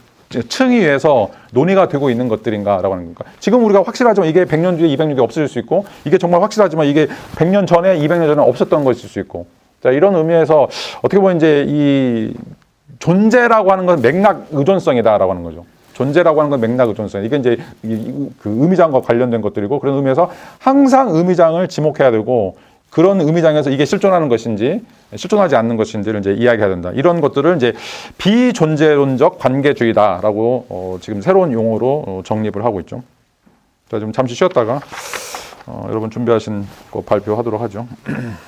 층위에서 논의가 되고 있는 것들인가라고 하는 겁니다. 지금 우리가 확실하지만 이게 100년 뒤에 200년 뒤에 없어질 수 있고, 이게 정말 확실하지만 이게 100년 전에 200년 전에 없었던 것일 수 있고, 자, 이런 의미에서 어떻게 보면 이제 이 존재라고 하는 건 맥락 의존성이다라고 하는 거죠. 존재라고 하는 건 맥락 의존성. 이게 이제 그 의미장과 관련된 것들이고, 그런 의미에서 항상 의미장을 지목해야 되고, 그런 의미장에서 이게 실존하는 것인지 실존하지 않는 것인지를 이제 이야기해야 된다. 이런 것들을 이제 비존재론적 관계주의다라고 지금 새로운 용어로 정립을 하고 있죠. 자, 좀 잠시 쉬었다가 여러분 준비하신 거 발표하도록 하죠.